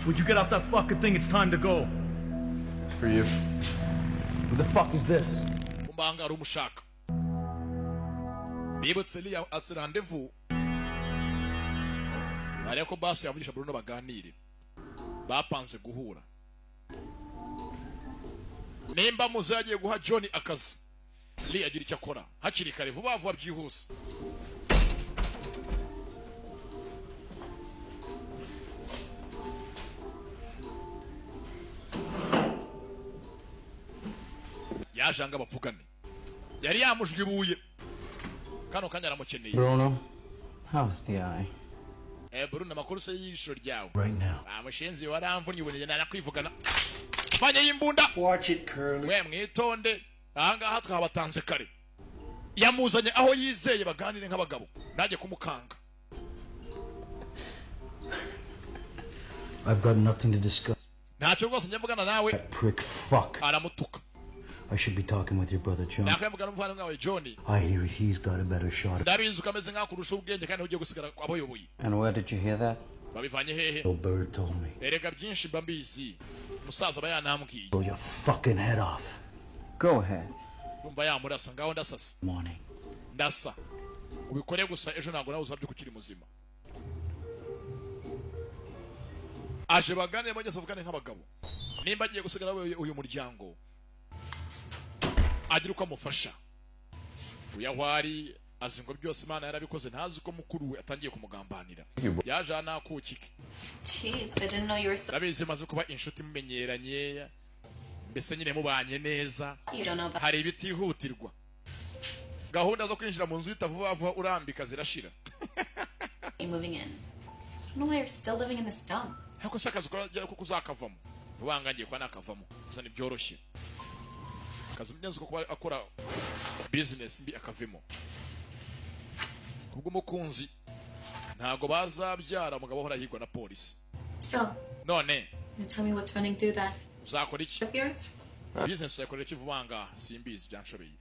Speaker 11: Would you get off that fucking thing? It's time to go.
Speaker 8: for you.
Speaker 11: Who the fuck is this?
Speaker 1: kumbanga ari umushaka bibutse liya asirandevu ariko basi yavugisha Bruno baganire bapanze guhura nimba muze yagiye guha John akazi liya agira icyo akora hakiri kare vuba vuba byihuse yajanga bavugane yari yamujwibuye kano kanya aramukeneye
Speaker 8: Bruno, how's the eye?
Speaker 1: Bruno makuru se yisho ryawe
Speaker 11: Right now.
Speaker 1: amushenzi waramvunye ubonye nanakwivugana fanya yimbunda
Speaker 10: Watch it, Curly.
Speaker 1: we mwitonde ahangaha twabatanze kare yamuzanye aho yizeye baganire nk'abagabo najye kumukanga
Speaker 11: I've got nothing to discuss.
Speaker 1: ntacyo rwose njye mvugana nawe
Speaker 11: Prick fuck.
Speaker 1: aramutuka
Speaker 11: I should be talking with your brother John.
Speaker 1: nakwemvugana n'umuvandimwe wawe John
Speaker 11: I hear he's got a better shot.
Speaker 1: ndabizi ukameze nk'aho kurusha ubwenge kandi ugiye gusigara abayoboye
Speaker 8: And where did you hear that?
Speaker 1: babivanye hehe
Speaker 11: Bill Bird told me.
Speaker 1: erega byinshi mba mbizi umusaza aba yanambwiye
Speaker 11: Blow your fucking head off.
Speaker 8: Go ahead.
Speaker 1: yumva yamurasa ngaho ndasasa
Speaker 8: Morning.
Speaker 1: ndasa ubikore gusa ejo ntabwo nawe uzabyo kukiri muzima aje baganire bageze bavugane nk'abagabo nimba agiye gusigara uyu muryango agira uko amufasha uyahwari azi ngo byose Imana yarabikoze ntazi ko mukuru we atangiye kumugambanira yaje anakukike
Speaker 5: Jeez, I didn't know you were so.
Speaker 1: ndabizi maze kuba inshuti mumenyeranye mbese nyine mubanye neza
Speaker 5: You don't know about.
Speaker 1: hari ibitihutirwa gahunda zo kwinjira mu nzu itavuba vuba urambika zirashira
Speaker 5: You moving in. I don't know why you're still living in this dump.
Speaker 1: hako shaka zikora ko kuzakavamo vuba ngangiye kwa nakavamo gusa nibyoroshye akazi mgenzi ko kuba akora business mbi akavemo kubwo mukunzi ntago bazabyara umugabo hora higwa na polisi
Speaker 5: So,
Speaker 1: none
Speaker 5: you tell me what's running through that
Speaker 1: uzakora iki
Speaker 5: of yours?
Speaker 1: business yakorera kivanga simbizi byanshobeye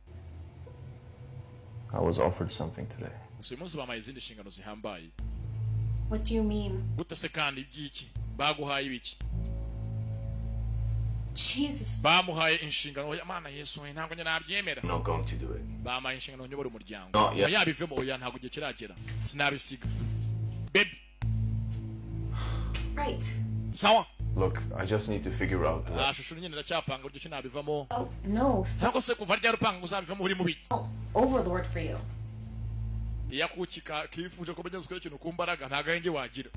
Speaker 9: I was offered something today.
Speaker 1: uyu munsi bamaye izindi nshingano zihambaye
Speaker 5: What do you mean?
Speaker 1: gute se kandi ibyiki baguhaye ibiki
Speaker 5: Jesus.
Speaker 1: bamuhaye inshingano ya mana Yesu ntabwo njye nabyemera
Speaker 9: I'm not going to do it.
Speaker 1: bamaye inshingano nyobora umuryango
Speaker 9: No, yeah.
Speaker 1: yabivemo oya ntabwo gihe kiragera sinabisiga baby
Speaker 5: Right.
Speaker 1: sawa
Speaker 9: Look, I just need to figure out what.
Speaker 1: shusho nyine ndacyapanga uburyo kinabivamo
Speaker 5: Oh, no. So
Speaker 1: ntabwo se kuva rya rupanga uzabivamo uri mubi
Speaker 5: overlord for you.
Speaker 1: yakukika kifuje ko bagenzi ikintu ku mbaraga nta gahenge wagira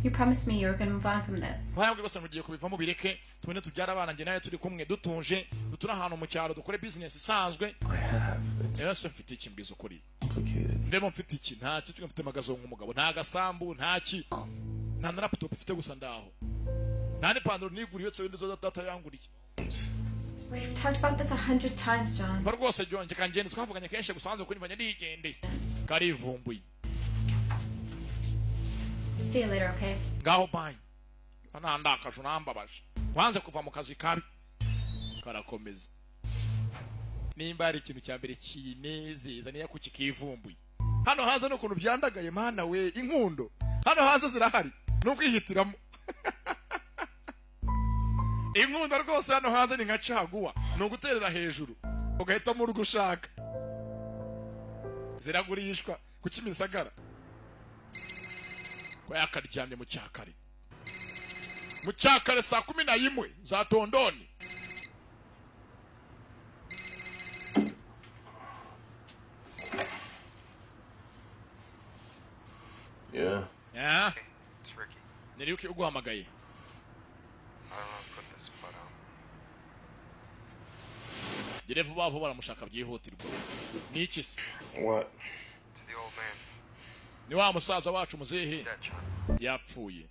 Speaker 5: You promised me you were going to move on from this.
Speaker 1: wahambwe bose mugiye kubivamo bireke tubone tubyara abana njye nawe turi kumwe dutunje dutuna ahantu mu cyaro dukore business isanzwe
Speaker 9: I have. It's
Speaker 1: yose mfite iki mbwiza ukuri
Speaker 9: complicated.
Speaker 1: mvemo mfite iki nta cyo mfite magazo nk'umugabo nta gasambu nta ki nta na laptop mfite gusa ndaho nta n'ipantaro niguriye wese wenda zo data yanguriye
Speaker 5: We've talked about this 100 times, John.
Speaker 1: mva rwose John kangende twavuganye kenshi gusa hanze kuri mvanye ndigendeye karivumbuye
Speaker 5: See you later, okay?
Speaker 1: ngaho bye ana ndakasho nambabaje wanze kuva mu kazi kabi karakomeza nimba ari ikintu cya mbere kinezeza niya kukikivumbuye hano hanze no kuntu byandagaye mana we inkundo hano hanze zirahari n'ukwihitiramo inkundo rwose hano hanze ni nka caguwa ni uguterera hejuru ugahitamo urwo ushaka ziragurishwa ku Kimisagara ko yakaryamye mu cyakare saa 11 za tondoni
Speaker 9: Yeah.
Speaker 1: yeah
Speaker 13: It's Ricky.
Speaker 1: niriuki uguhamagaye
Speaker 13: I don't know how to put this, but
Speaker 1: gire vuba vuba baramushaka byihutirwa niki se
Speaker 9: What?
Speaker 13: it's the old man.
Speaker 1: ni wa musaza wacu muzehe
Speaker 13: That John.
Speaker 1: yapfuye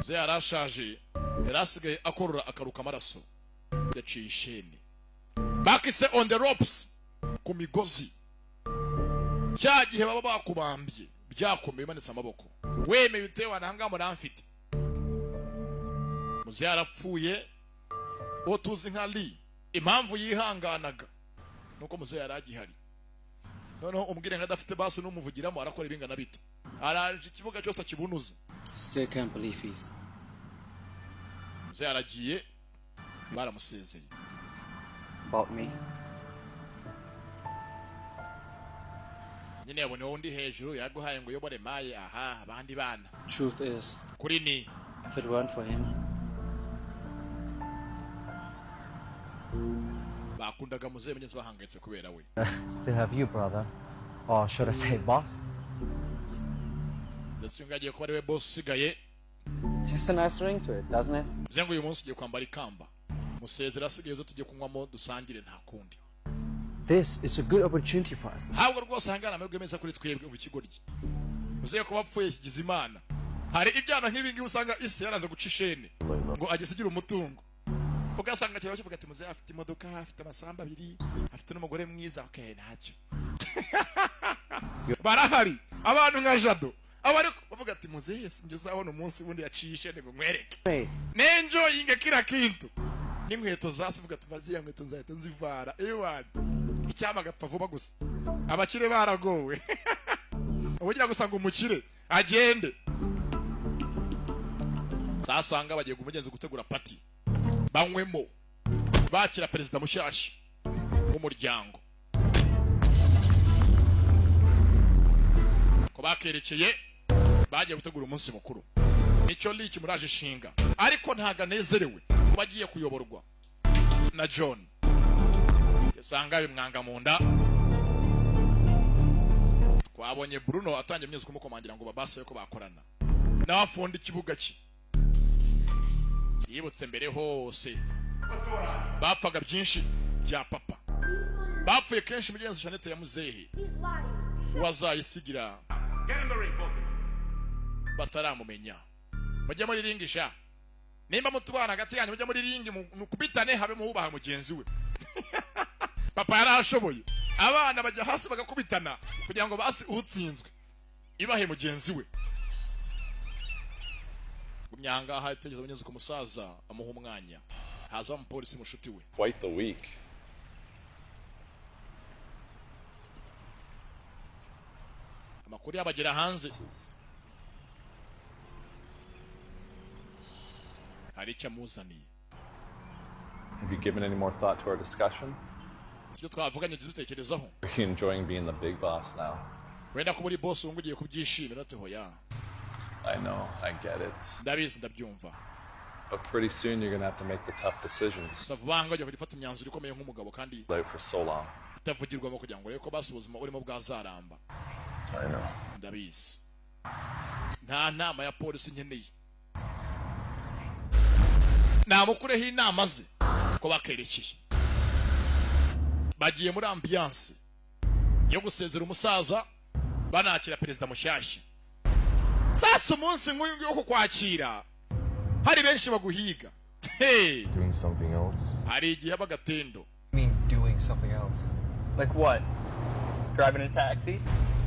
Speaker 1: ze yarashaje yarasigaye akorora akaruka amaraso yaciye isheni bakise on the ropes ku migozi cya gihe baba bakubambye byakomeye manitse amaboko wemeye utewe nanga muramfite muze yarapfuye uwo tuzi nka Lee impamvu yihanganaga nuko muze yaragihari noneho umbwire nka adafite basi n'umuvugiramo arakora ibingana bite araje ikibuga cyose akibunuza
Speaker 10: Still can't believe he's gone.
Speaker 1: muze yaragiye baramusezeye.
Speaker 10: About me.
Speaker 1: Nyine yabone wundi hejuru yaguhaye ngo yobore maye aha abandi bana.
Speaker 10: Truth is,
Speaker 1: kuri ni
Speaker 10: if it weren't for him,
Speaker 1: bakundaga muze mugenzi bahangayitse kubera we.
Speaker 14: Still have you, brother. Or should I say boss?
Speaker 1: Ndetse ngagiye kuba ariwe boss usigaye.
Speaker 10: It's a nice ring to it, doesn't it?
Speaker 1: Zengo uyu munsi ugiye kwambara ikamba. Musezera asigaye zo tujye kunywamo dusangire nta kundi.
Speaker 14: This is a good opportunity for us.
Speaker 1: Ntabwo rwose hangana amahirwe meza kuri twebwe mu kigoryi. Muze kuba apfuye kigize Imana. Hari ibyana nk'ibi ngibi usanga isi yaranze guca ishene ngo agisigira umutungo. Ugasanga cyane kivuga ati muze afite imodoka, afite amasamba abiri, afite n'umugore mwiza, okay ntacyo. Barahari abantu nka Jado. Abari bavuga ati muze yesi njye uzabona umunsi wundi yaciye ishene ngo mwereke. Nenjoyinge kila kintu. N'inkweto zasivuga tuvazi ya nkweto nzahita nzivara. Ewan. Icyama gapfa vuba gusa. Abakire baragowe. Ubugira gusanga umukire agende. Sasanga bagiye kumugenza gutegura party. Banywemo. Bakira perezida mushashi w'umuryango. Ko bakerekeye bagiye gutegura umunsi mukuru. Nicyo liki muraje shinga. Ariko ntaga nezerewe kuba agiye kuyoborwa na John. Yasanga bimwanga mu nda. Twabonye Bruno atangiye imyezi kumukomangira ngo babase ko bakorana. Nawafundi ikibuga cye. Yibutse mbere hose. Bapfaga byinshi bya papa. Bapfuye kenshi mugenzi Jeanette ya muzehe. Wazayisigira. Bataramumenya. Mujye muri ringisha. Nimba mutubana hagati yanyu mujye muri ringi mukubitane habe muhubaha mugenzi we. Papa yarashoboye. Abana bajya hasi bagakubitana kugira ngo basi utsinzwe. Ibahe mugenzi we. Gumyanga aha itegeza abanyenzi ku musaza amuha umwanya. Haza umupolisi mushuti we.
Speaker 9: Quite the week.
Speaker 1: Amakuru yabagera hanze. Hari cyamuzaniye.
Speaker 9: Have you given any more thought to our discussion?
Speaker 1: Sibyo twavuganye dutekerezaho.
Speaker 9: Are you enjoying being the big boss now?
Speaker 1: Wenda ko muri boss ungugiye kubyishimira ate hoya.
Speaker 9: I know, I get it.
Speaker 1: Ndabizi ndabyumva.
Speaker 9: But pretty soon you're going to have to make the tough decisions.
Speaker 1: Savanga yo gufata imyanzuro ikomeye nk'umugabo kandi
Speaker 9: Live for so long.
Speaker 1: utavugirwamo kugira ngo reko basubuzima urimo bwazaramba.
Speaker 9: I know.
Speaker 1: Ndabizi. Nta nama ya polisi nkeneye. Namukureho inama ze ko bakerekeye. Bagiye muri ambiance yo gusezera umusaza banakira perezida mushyashya. Sasa umunsi nk'uyu yo kukwakira hari benshi baguhiga. Hey,
Speaker 8: Doing something else?
Speaker 1: hari igihe bagatendo.
Speaker 15: Doing something else. Like what? Driving a taxi?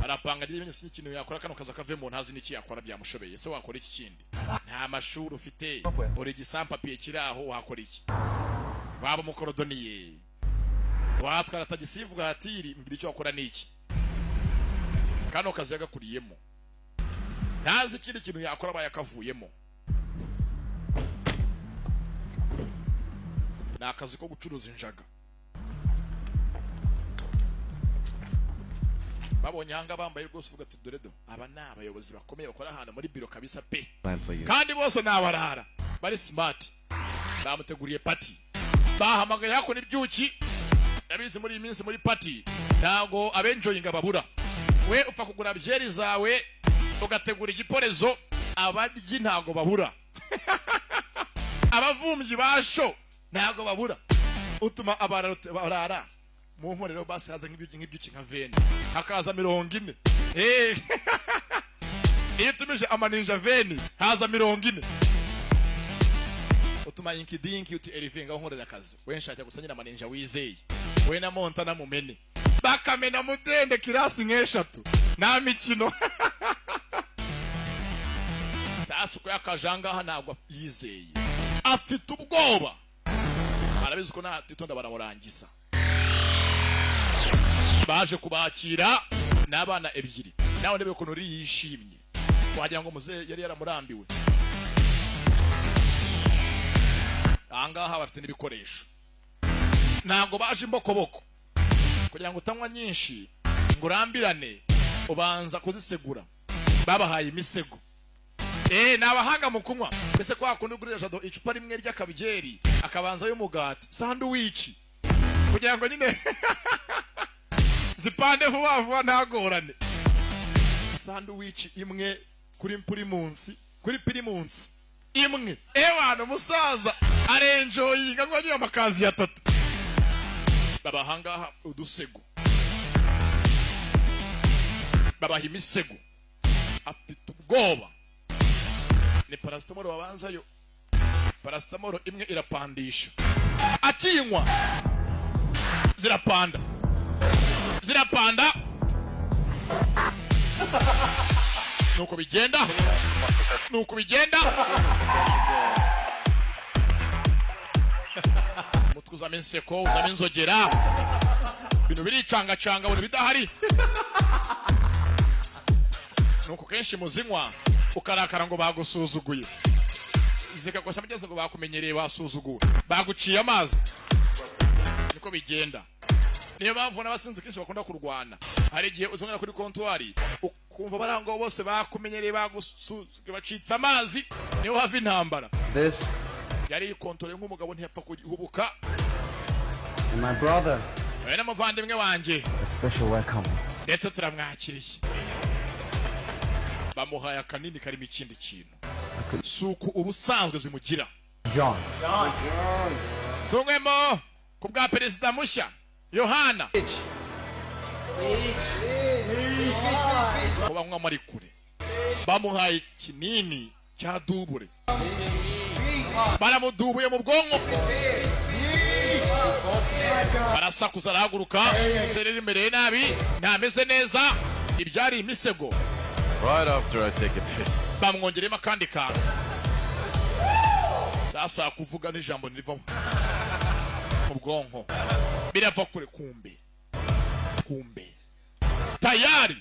Speaker 1: Arapanga giye nyine ikintu yakora kano kaza kavemo ntazi n'iki yakora byamushobeye. Se wakora iki kindi? Nta mashuri ufite. Uri gisampa papier kiraho wakora iki? Baba mukorodoniye. Watwara tagisivuga hatiri mbiri cyo wakora niki? Kano kazi yagakuriyemo. Ntazi ikindi kintu yakora bayakavuyemo. Ni akazi ko gucuruza injaga. Babonye hanga bambaye rwose uvuga ati dore do aba ni abayobozi bakomeye bakora ahantu muri biro kabisa pe. Kandi bose ni abarara bari smart. Bamuteguriye party. Bahamagaye hako n'ibyuki. Nabizi muri iminsi muri party. Ntago abenjoyinga babura. We upfa kugura byeri zawe ugategura igiporezo abaryi ntago babura. Abavumyi basho ntago babura. Utuma abarara mu nkorero basi haza nk'ibyuki nka veni hakaza 40. Iyo tumije amaninja veni haza 40. Utuma inkidinki uti Elivinga nkorera akazi we nshaka gusanyira amaninja wizeye we na Montana mumene bakamena mudende kirasi nk'eshatu na mikino. Sasa ko yakajanga aha nagwa yizeye afite ubwoba arabizi ko natitonda baramurangiza. Baje kubakira n'abana ebyiri nawe ndebe ko nuri yishimye wagira ngo muze yari yaramurambiwe. ahangaha bafite n'ibikoresho ntabwo baje imbokoboko kugira ngo utanywa nyinshi ngo urambirane ubanza kuzisegura babahaye imisego ni abahanga mu kunywa mbese kwa kundi ugurira jado icupa rimwe ry'akabyeri akabanza y'umugati sandwich kugira ngo nyine zipande vuba vuba ntagorane sandwich imwe kuri pirimunsi imwe ewana umusaza arenjoyinga ngo anywe amakazi ya 3 babahangaha udusego babaha imisego afite ubwoba ni paracetamol babanzayo paracetamol imwe irapandisha akinywa zirapanda nuko bigenda mutwe uzamo inseko uzamo inzogera ibintu biricangacanga buri bidahari nuko kenshi muzinywa ukarakara ngo bagusuzuguye zikakosa mugeze ngo bakumenyereye basuzuguye baguciye amazi niko bigenda niyo mpamvu n'abasinzi kenshi bakunda kurwana hari igihe uzongera kuri kontwari ukumva barango bose bakumenyereye bagusuzuguye bacitse amazi niho hava intambara yari kontore nk'umugabo ntiyapfa kuhubuka
Speaker 14: my brother
Speaker 1: wena muvandimwe wanje
Speaker 14: special welcome
Speaker 1: ndetse turamwakiriye bamuhaye akanini karimo ikindi kintu suku ubusanzwe zimugira
Speaker 14: John
Speaker 1: tungwemo ku bwa perezida mushya Yohana kuba mwa mari kure bamuhaye kinini cya dubure baramudubuye mu bwonko barasakuza arahaguruka sereri imbere nabi ntameze neza ibyari imisego
Speaker 16: Right after I take a piss.
Speaker 1: bamwongeremo akandi kantu sasa kuvuga n'ijambo niriva mu bwonko birava kure kumbe tayari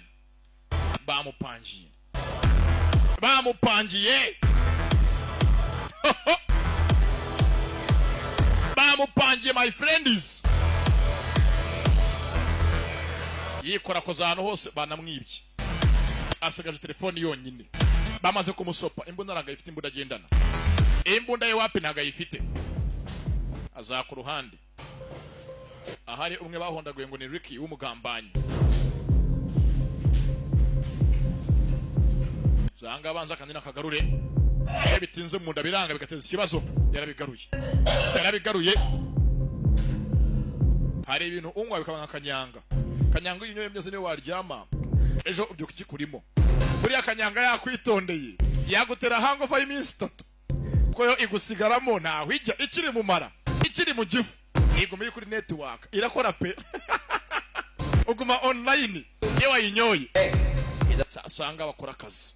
Speaker 1: bamupangiye my friends yikora koza ahantu hose banamwibye asigaje telefoni yonyine bamaze kumusopa imbunda ntago ifite imbunda agendana imbunda ye wapi ntago ayifite aza ku ruhande ahari umwe bahondaguye ngo ni Ricky w'umugambanyi zanga abanza kandi nakagarure bitinze mu nda biranga bigateza ikibazo yarabigaruye hari ibintu unywa bikabana kanyanga y'inyoye byose niyo waryama ejo ubyuka ikikurimo buriya kanyanga yakwitondeye yagutera hangover y'iminsi 3 kuko yo igusigaramo ntaho ijya ikiri mu mara ikiri mu gifu iguma kuri network irakora pe uguma online iyo wayinyoye sasanga bakora akazi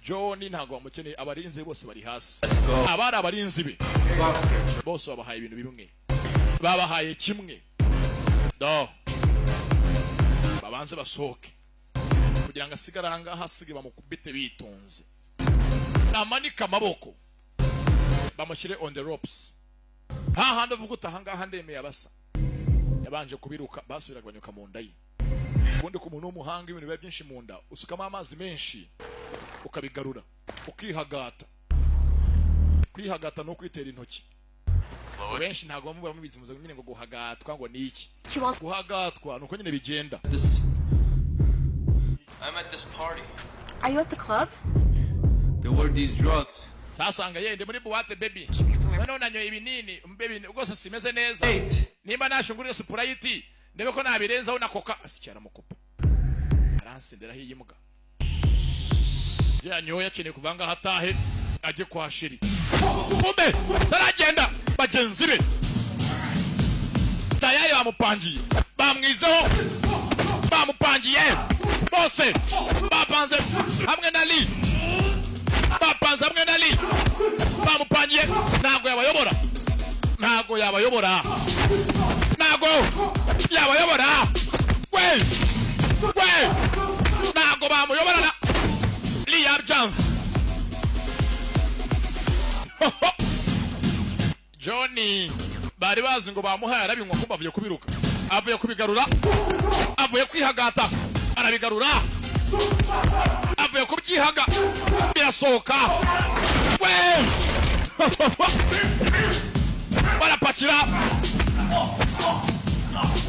Speaker 1: John ntago bamukeneye abarinzi bose bari hasi abari abarinzi be bose babahaye ibintu bimwe babahaye kimwe babanze basohoke kugira ngo asigare ahangaha asige bamukubite bitonze namanika amaboko bamushyire on the ropes hahandi avuga uti ahangaha ndemeye abasa yabanje kubiruka basubiraga banyuka mu nda ye ubundi ku muntu w'umuhanga ibintu biba byinshi mu nda usukamo amazi menshi ukabigarura ukihagata kwihagata no kwitera intoki benshi ntago bamubura mubizi muze nyine ngo guhagatwa ngo niki guhagatwa nuko nyine bigenda
Speaker 17: I'm at this party.
Speaker 5: Are you at the club?
Speaker 17: They were these drugs.
Speaker 1: sasanga yende muri buwate baby none nanyoye ibinini baby rwose simeze neza nimba nashungurira Sprite ndebe ko nabirenzaho na Coca asicyara mukopo aransendera hiyimuga yanyoye akeneye kuvanga hatahe aje kwa shiri kumbe taragenda bagenzi be tayari bamupangiye bamwizeho bamupangiye bose bapanze hamwe na Lee bapanze hamwe na Lee bamupangiye ntago yabayobora we ntago bamuyoborana Lee Arjans Johnny bari bazi ngo bamuhaye arabinywa kumva avuye kubiruka avuye kubigarura avuye kwihagata arabigarura avuye kubyihaga birasohoka we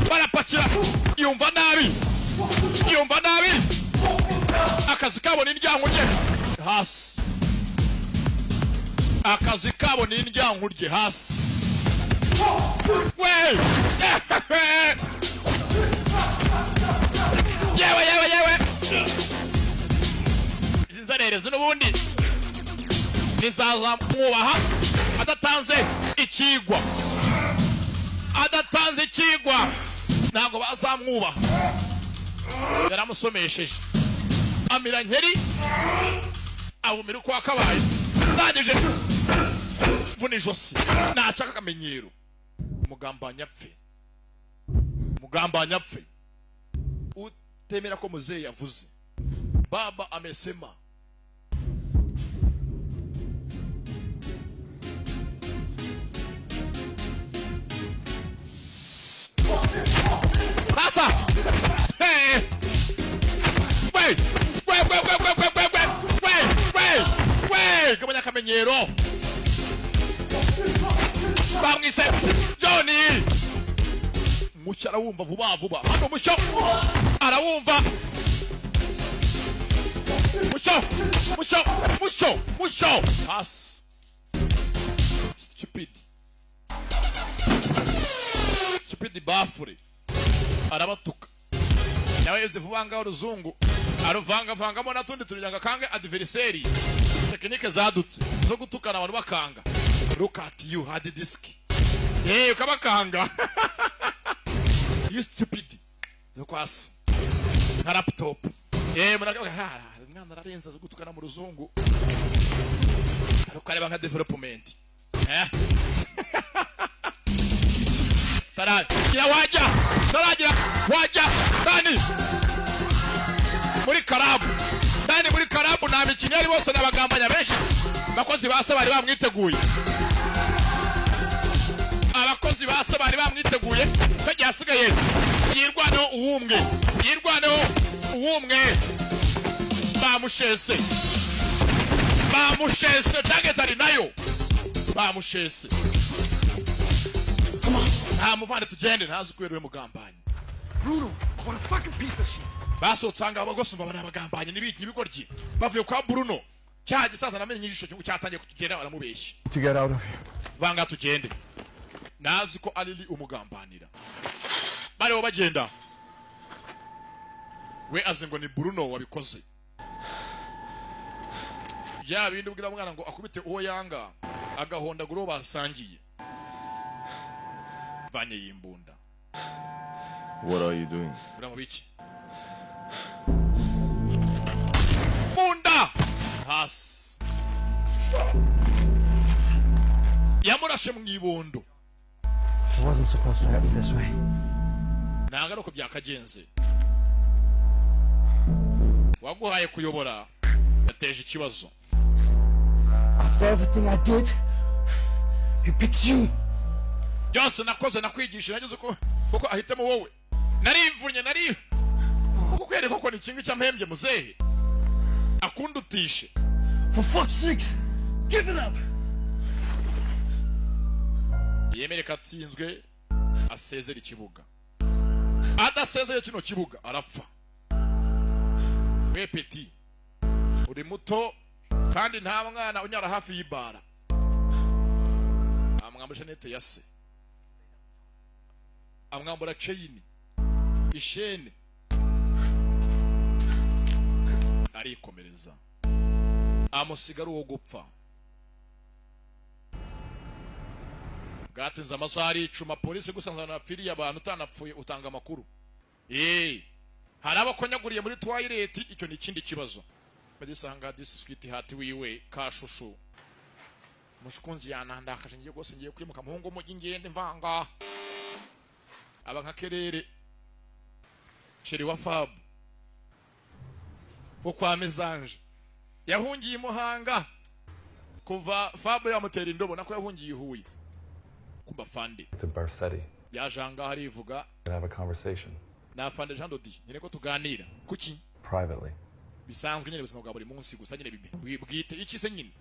Speaker 1: barapakira yumva nabi akazi kabo n'indyankurye hasi akazi kabo n'indyankurye hasi we yewe izi nzererezi n'ubundi nizaza mwubaha adatanze ikigwa ntabwo bazamwubaha yaramusomesheje amira nkeri ahumira uko akabaye ndangije vuna ijosi nacaka akamenyero umugambanyi apfe utemera ko muzehe yavuze baba amesema sasa kabanya akamenyero bamwise Johnny mucyo arawumva vuba hano arawumva mucyo hasi stupid bafure arabatuka nawe Yosefu vanga uruzungu aruvangavangamo natundi turyanga kange adversary tekinike zadutse zo gutukana abantu bakanga look at you hard disk ukabakanga you stupid zo kwasi na laptop mwana ararenza zo gutukana mu ruzungu arukareba nka development taragira wajya Dani muri karabu nta mikino yari bose n'abagambanya benshi abakozi base bari bamwiteguye kagiye hasigaye yirwaneho uwumwe bamushese target ari nayo bamushese nta muvande tugende ntazi kwera mugambanyi
Speaker 18: Bruno, what a fucking piece of shit.
Speaker 1: basotsanga abagose mba banabagambanye n'ibigoryi bavuye kwa Bruno cya gisaza namenye nyijisho cyo cyatangiye kutugenda baramubeshya
Speaker 8: To get out of here.
Speaker 1: vanga tugende nazi ko alili umugambanira bari bagenda we azengo ni Bruno wabikoze ya bindi ubwira mwana ngo akubite uwo yanga agahonda guro basangiye vanye yimbunda.
Speaker 16: What are you doing?
Speaker 1: Bramowicz. Bunda! Has. Yamurashe mwibondo.
Speaker 14: It wasn't supposed to happen this way.
Speaker 1: Nagaruko byakagenze. Waguhaye kuyobora yateje ikibazo.
Speaker 14: After everything I did, he picks you.
Speaker 1: Byose nakoze nakwigisha nageze kuko ahitemo wowe. Narivunye kuko kwereka ko ni kingi cy'amhembye muzehe. Akundutishe.
Speaker 14: For fuck's sake, give it up.
Speaker 1: Yemere katsinzwe asezera ikibuga. Adasezeye kino kibuga arapfa. We petit. Uri muto kandi nta mwana unyara hafi y'ibara. Amwambusha nete yase. Amwambura chain. Ishene. Arikomereza. Amusigara uwo gupfa. Gatenza amasari cuma polisi gusanzana napfiriye abantu utanapfuye utanga makuru. Haraba konyaguriye muri toilet icyo ni ikindi kibazo. Badisanga this sweet heart wiwe kashushu. Mushukunzi yanandakaje ngiye gose ngiye kwimuka muhungu mugi ngende mvanga. Aba nkakerere. Sheri wa Fab. Kwa Mezange. Yahungiye Muhanga. Kuva Fab yamutera indobo nako yahungiye Huye. kumba fande
Speaker 9: To Barsetti.
Speaker 1: yajanga harivuga
Speaker 9: Can have a conversation.
Speaker 1: na fande Jean Dodi nyine ko tuganira kuki
Speaker 9: Privately.
Speaker 1: bisanzwe nyine ubuzima bwa buri munsi gusa nyine bwite iki se nyine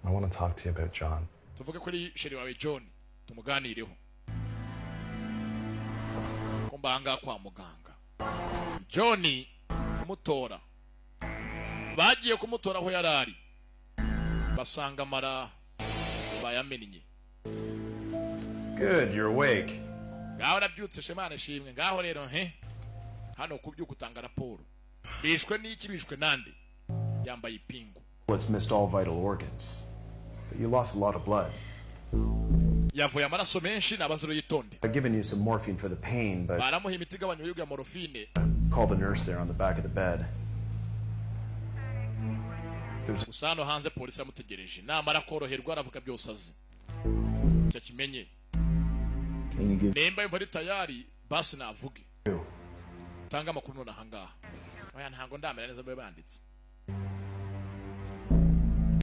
Speaker 9: I want to talk to you about John.
Speaker 1: tuvuge ko ari sheri wawe John tumuganireho kumbanga kwa muganga John kumutora bagiye kumutora aho yarari basanga mara bayamennye.
Speaker 12: Good, you're awake.
Speaker 1: Ngaho nabyutse shemane shimwe ngaho rero hano kubyuka utanga raporo bishwe n'iki bishwe nande yambaye ipingu
Speaker 19: It's missed all vital organs. But you lost a lot of blood.
Speaker 1: yavuye amaraso menshi nabanzuro yitonde
Speaker 19: I've given you some morphine for the pain, but
Speaker 1: baramuha imiti igabanya uburibwe ya morphine.
Speaker 19: call the nurse there on the back of the bed.
Speaker 1: Usano hanze polisi yamutegereje namara koroherwa aravuga byose azi cyo kimenye nemba yumva ari tayari basi navuge tanga amakuru none ahangaha oya ntago ndamera neza mbe banditse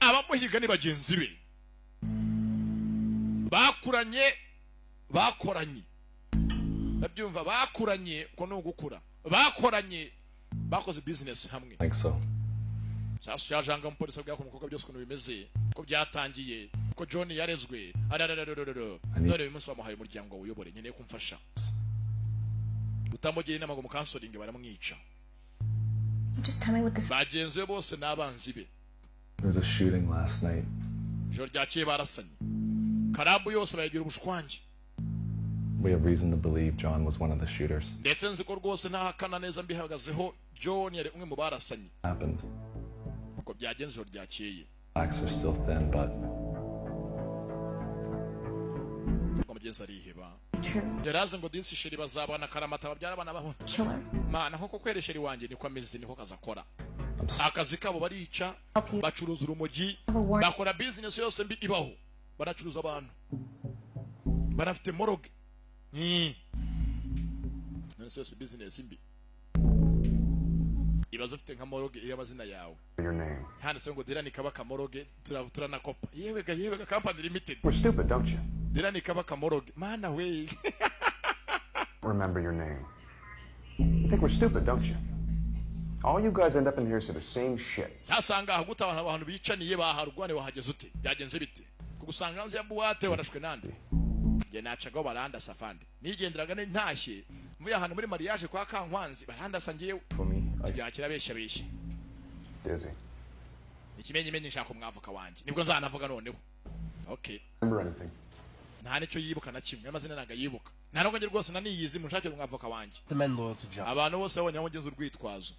Speaker 1: abamuhiga ni bagenzi be bakoranye nabyumva bakuranye ko no gukura bakoranye bakoze business hamwe.
Speaker 9: I think so.
Speaker 1: Sasa yajanga umupolisi abwira ko umukobwa byose ukuntu bimeze ko byatangiye ko John yarezwe none uyu munsi bamuhaye umuryango uyobore nkeneye kumfasha utamugire inama ngo mukansoringe baramwica.
Speaker 5: Just tell me what this
Speaker 1: bagenzi be bose n'abanzi be.
Speaker 9: There was a shooting last night.
Speaker 1: Joro ryaciye barasanye karabu yose bayagira ubushwange.
Speaker 9: We have reason to believe John was one of the shooters.
Speaker 1: Ndetse nzi ko rwose ntahakana neza mbihagazeho John yari umwe mu barasanye.
Speaker 9: Happened.
Speaker 1: Uko byagenze joro ryakeye.
Speaker 9: Blacks are still thin, but
Speaker 1: umugenzi ariheba. Yaraze ngo disi sheri bazabana karamata babyara abana baho. Mana nko kweresheri wanje niko ameze niko kazakora. Akazi kabo barica bacuruza urumogi bakora business yose mbi ibaho baracuruza abantu barafite moroge none yose business mbi ibazo ufite nka moroge iyo amazina yawe
Speaker 19: Your name.
Speaker 1: hano se ngo dirani kabaka moroge turana kopa yewe ga company limited.
Speaker 19: We're stupid, don't you?
Speaker 1: Dirani kabaka moroge mana we.
Speaker 19: Remember your name. You think we're stupid, don't you? All you guys end up in here say the same shit.
Speaker 1: Sasanga ahuguta abantu bicaniye baharugwane wahageze ute byagenze bite kugusanga nzi ya buwate warashwe nande je nacaga baranda safande nigenderaga ntashye mvuye ahantu muri mariage kwa Kankwanzi baranda sangiye byakira besha
Speaker 19: Dizzy.
Speaker 1: ikimenye nshaka umwavuka wanje nibwo nzanavuga noneho. Okay.
Speaker 19: Remember anything?
Speaker 1: Nta nicyo yibuka na kimwe amazina naga yibuka nta nubwo nge rwose naniyizi munshakira umwavuka wanje.
Speaker 14: The men loyal to John.
Speaker 1: Abantu bose babonye aho ngenza urwitwazo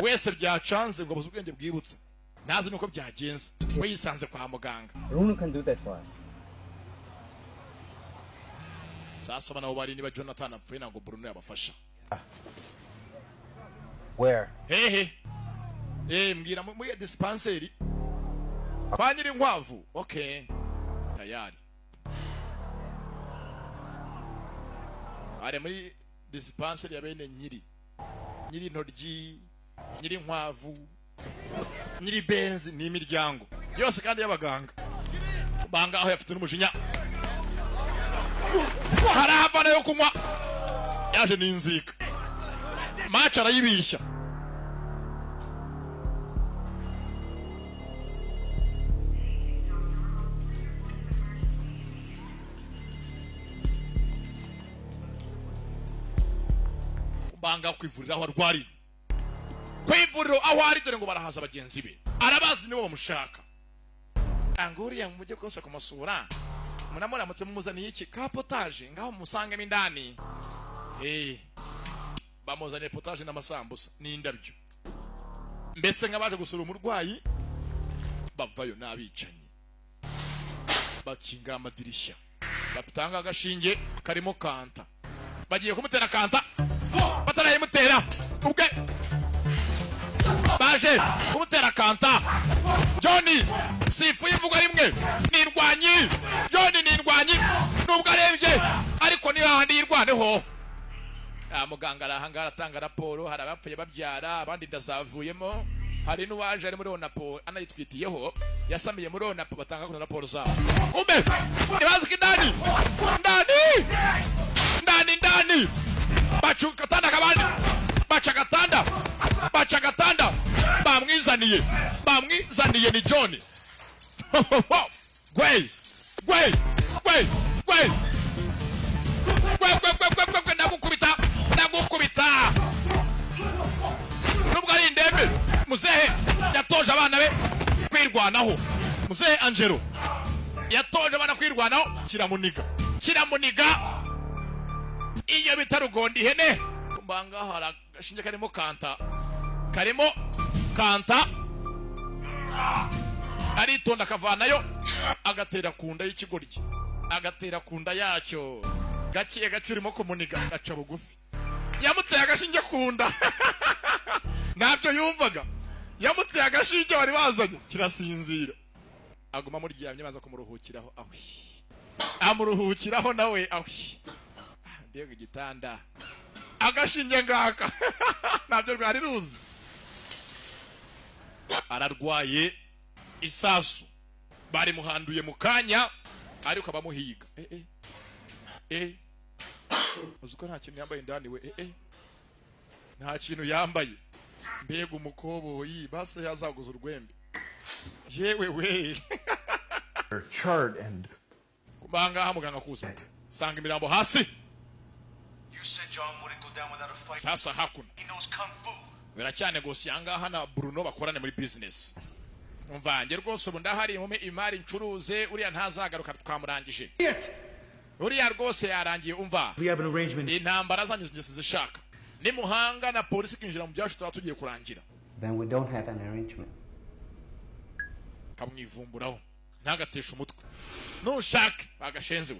Speaker 1: wese byacanze ngo ubwenge bwibutse ntazi nuko byagenze we yisanze kwa muganga.
Speaker 10: Bruno can do that for us.
Speaker 1: Sasa bana bari niba Jonathan apfuye nango Bruno yabafasha.
Speaker 10: Where?
Speaker 1: Mbwira muri dispensary kwa nyiri inkwavu. Okay tayari are muri dispensary ya bene nyiri ntoryi nyiri inkwavu nyiri benzi ni imiryango yose kandi y'abaganga banga aho yafite n'umujinya harava nayo kunywa yaje n'inzika match arayibishya. Banga kwivurira aho arwari kwivuriro aho ari dore ngo barahaza bagenzi be arabazi nibo bamushaka anguriya mujye kose kumasura munamuramutse mumuzaniye iki ka potage ngaho musangemo indani bamuzaniye potage n'amasambusa n'indabyo mbese nk'abaje gusura umurwayi bavayo n'abicanyi bakinga amadirishya bafitanga agashinge karimo kanta bagiye kumutera kanta batarayimutera ubwe baje kumutera kanta. Johnny sifu yivuga rimwe nirwanyi Johnny nirwanyi nubwo arebye ariko ni handi yirwaneho. Muganga arahangara atanga raporo hari abapfuye babyara abandi ndazavuyemo hari n'uwaje ari muri onapo anayitwitiyeho yasamiye muri na batanga kuno raporo zabo kumbe nibazi kidani ndani bachuka tanda kabandi bacha gatanda bamwizaniye ni John gwey ndagukubita nubwo ari indembe muzehe yatoje abana be kwirwanaho muzehe Angelo yatoje abana kwirwanaho kiramuniga iyo bitarugondi ihene kumbanga hari agashinge karimo kanta aritonda akavanayo agatera kunda y'ikigoryi agatera kunda yacyo gaciye gacurimo kumuniga gaca bugufi yamuteye agashinge kunda ntabyo yumvaga yamuteye agashinge wari bazanye kirasinzira aguma muryamye maze kumuruhukiraho amuruhukiraho nawe ndege igitanda agashinge ngaka ntabyo rwari ruzi ararwaye isasu bari muhanduye mu kanya ariko abamuhiga uzuko nta kintu yambaye indani we nta kintu yambaye mbega umukoboyi base yazaguza urwembe yewe we
Speaker 2: charred and
Speaker 1: kubanga muganga kuza sanga imirambo hasi sasa hakuna biracyane gose yangaha na Bruno bakorane muri business umvange rwose ubu ndahari mu imari ncuruze uriya ntazagaruka twamurangije uriya rwose yarangiye umva intambara zanyuze zishaka ni muhanga na polisi kinjira mu byacu tugiye kurangira
Speaker 10: then we don't have an arrangement
Speaker 1: kamwivumburaho ntagatesha umutwe nushaka bagashenze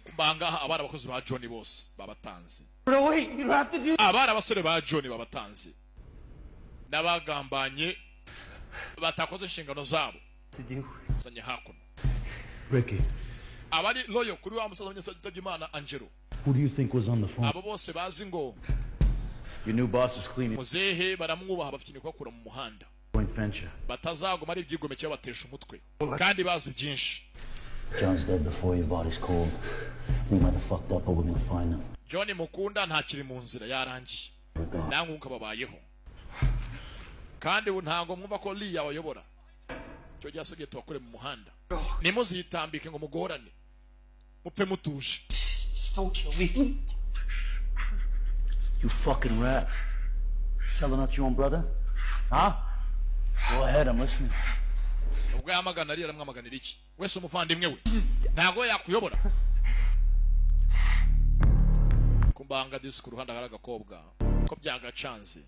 Speaker 1: kumbanga abara abakozi ba John bose babatanze abara abasore ba John babatanze n'abagambanye batakoze inshingano zabo zanye hakuno
Speaker 11: Ricky,
Speaker 1: abari loyo kuri wa musaza w'Imana Angelo
Speaker 11: who do you think was on the phone?
Speaker 1: abo bose bazi ngo
Speaker 11: Your new boss is cleaning
Speaker 1: muzehe baramwubaha bafite kwakura mu muhanda
Speaker 11: joint venture.
Speaker 1: batazaguma ari ibyigomeke batesha umutwe kandi bazi byinshi.
Speaker 11: John's dead before your body's cold. We might have fucked up, but we're gonna find him.
Speaker 1: John Mukunda ntakiri mu nzira yarangiye namwe ukababayeho kandi ubu ntago mwumva ko Lee yabayobora cyo gyasigaye tubakore mu muhanda nimuzitambike ngo mugorane mupfe mutuje.
Speaker 11: Don't kill me. You fucking rat. Selling out your own brother? Huh? Go ahead, I'm listening.
Speaker 1: ubwo yamagana ari aramwamaganira iki wese umuvandimwe we ntago yakuyobora kumbanga disi ku ruhande hari agakobwa ko byagacanze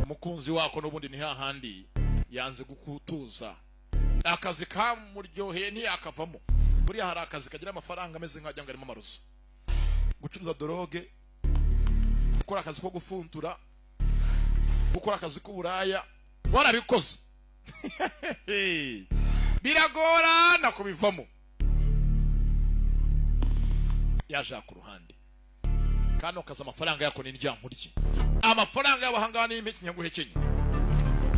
Speaker 1: umukunzi wako n'ubundi ni hahandi yanze gukutuza akazi kamuryoheye ntiyakavamo buriya hari akazi kagira amafaranga ameze nk'ajya ngo arimo amarozi gucuruza doroge gukora akazi ko gufuntura gukora akazi k'uburaya warabikoze biragora na kubivamo yaje ku ruhande kandi ukaza amafaranga yako n'indyankurye amafaranga y'abahanga n'impekinyaguhekenye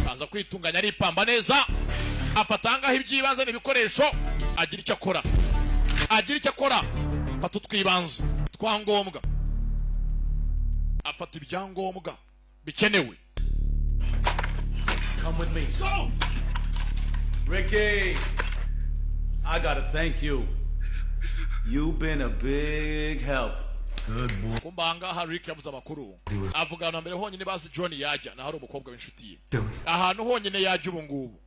Speaker 1: banza kwitunganya ari pamba neza afatanga ibyibanze n'ibikoresho agira icyo akora fata utwibanze twangombwa afata ibyangombwa bikenewe.
Speaker 11: Come with me. Let's go! Ricky, I gotta thank you. You've been a big help. Good boy.
Speaker 1: Kumbanga Ricky yavuze amakuru. Avugana mbere honyine bazi John yajya na hari umukobwa w'inshuti ye. Ahantu honyine yajya ubu ngubu.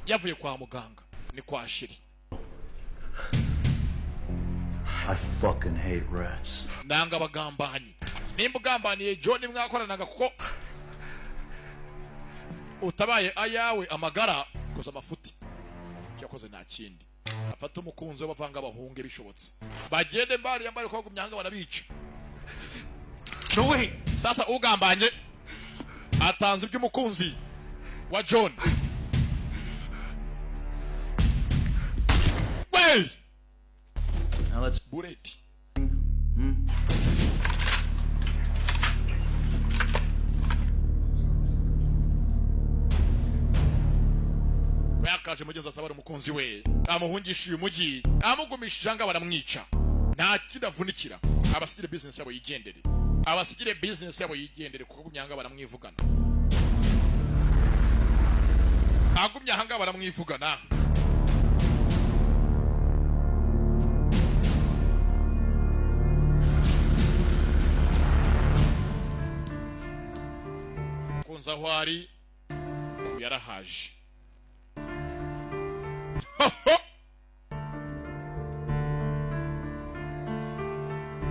Speaker 1: Yavuye kwa muganga ni kwa Shiri.
Speaker 11: I fucking hate rats.
Speaker 1: Nanga bagambanyi. Nimba ugambaniye John mwakoranaga kuko utabaye ayawe amagara koza amafuti cyakoze nta kindi afata umukunzi we bavanga abahunge bishobotse bagende mbari yambare ko gumyanga barabica no way. Sasa ugambanye atanze iby'umukunzi wa John way.
Speaker 11: Now let's
Speaker 1: bullet. arakaje mugenzi atabara umukunzi we amuhungisha uyu mujyi amugumishije anga baramwica nta kidavunikira abasigire business yabo yigendere abasigire business yabo yigendere kuko gumyanga baramwivugana agumya hanga baramwivugana kunza hwari yarahaje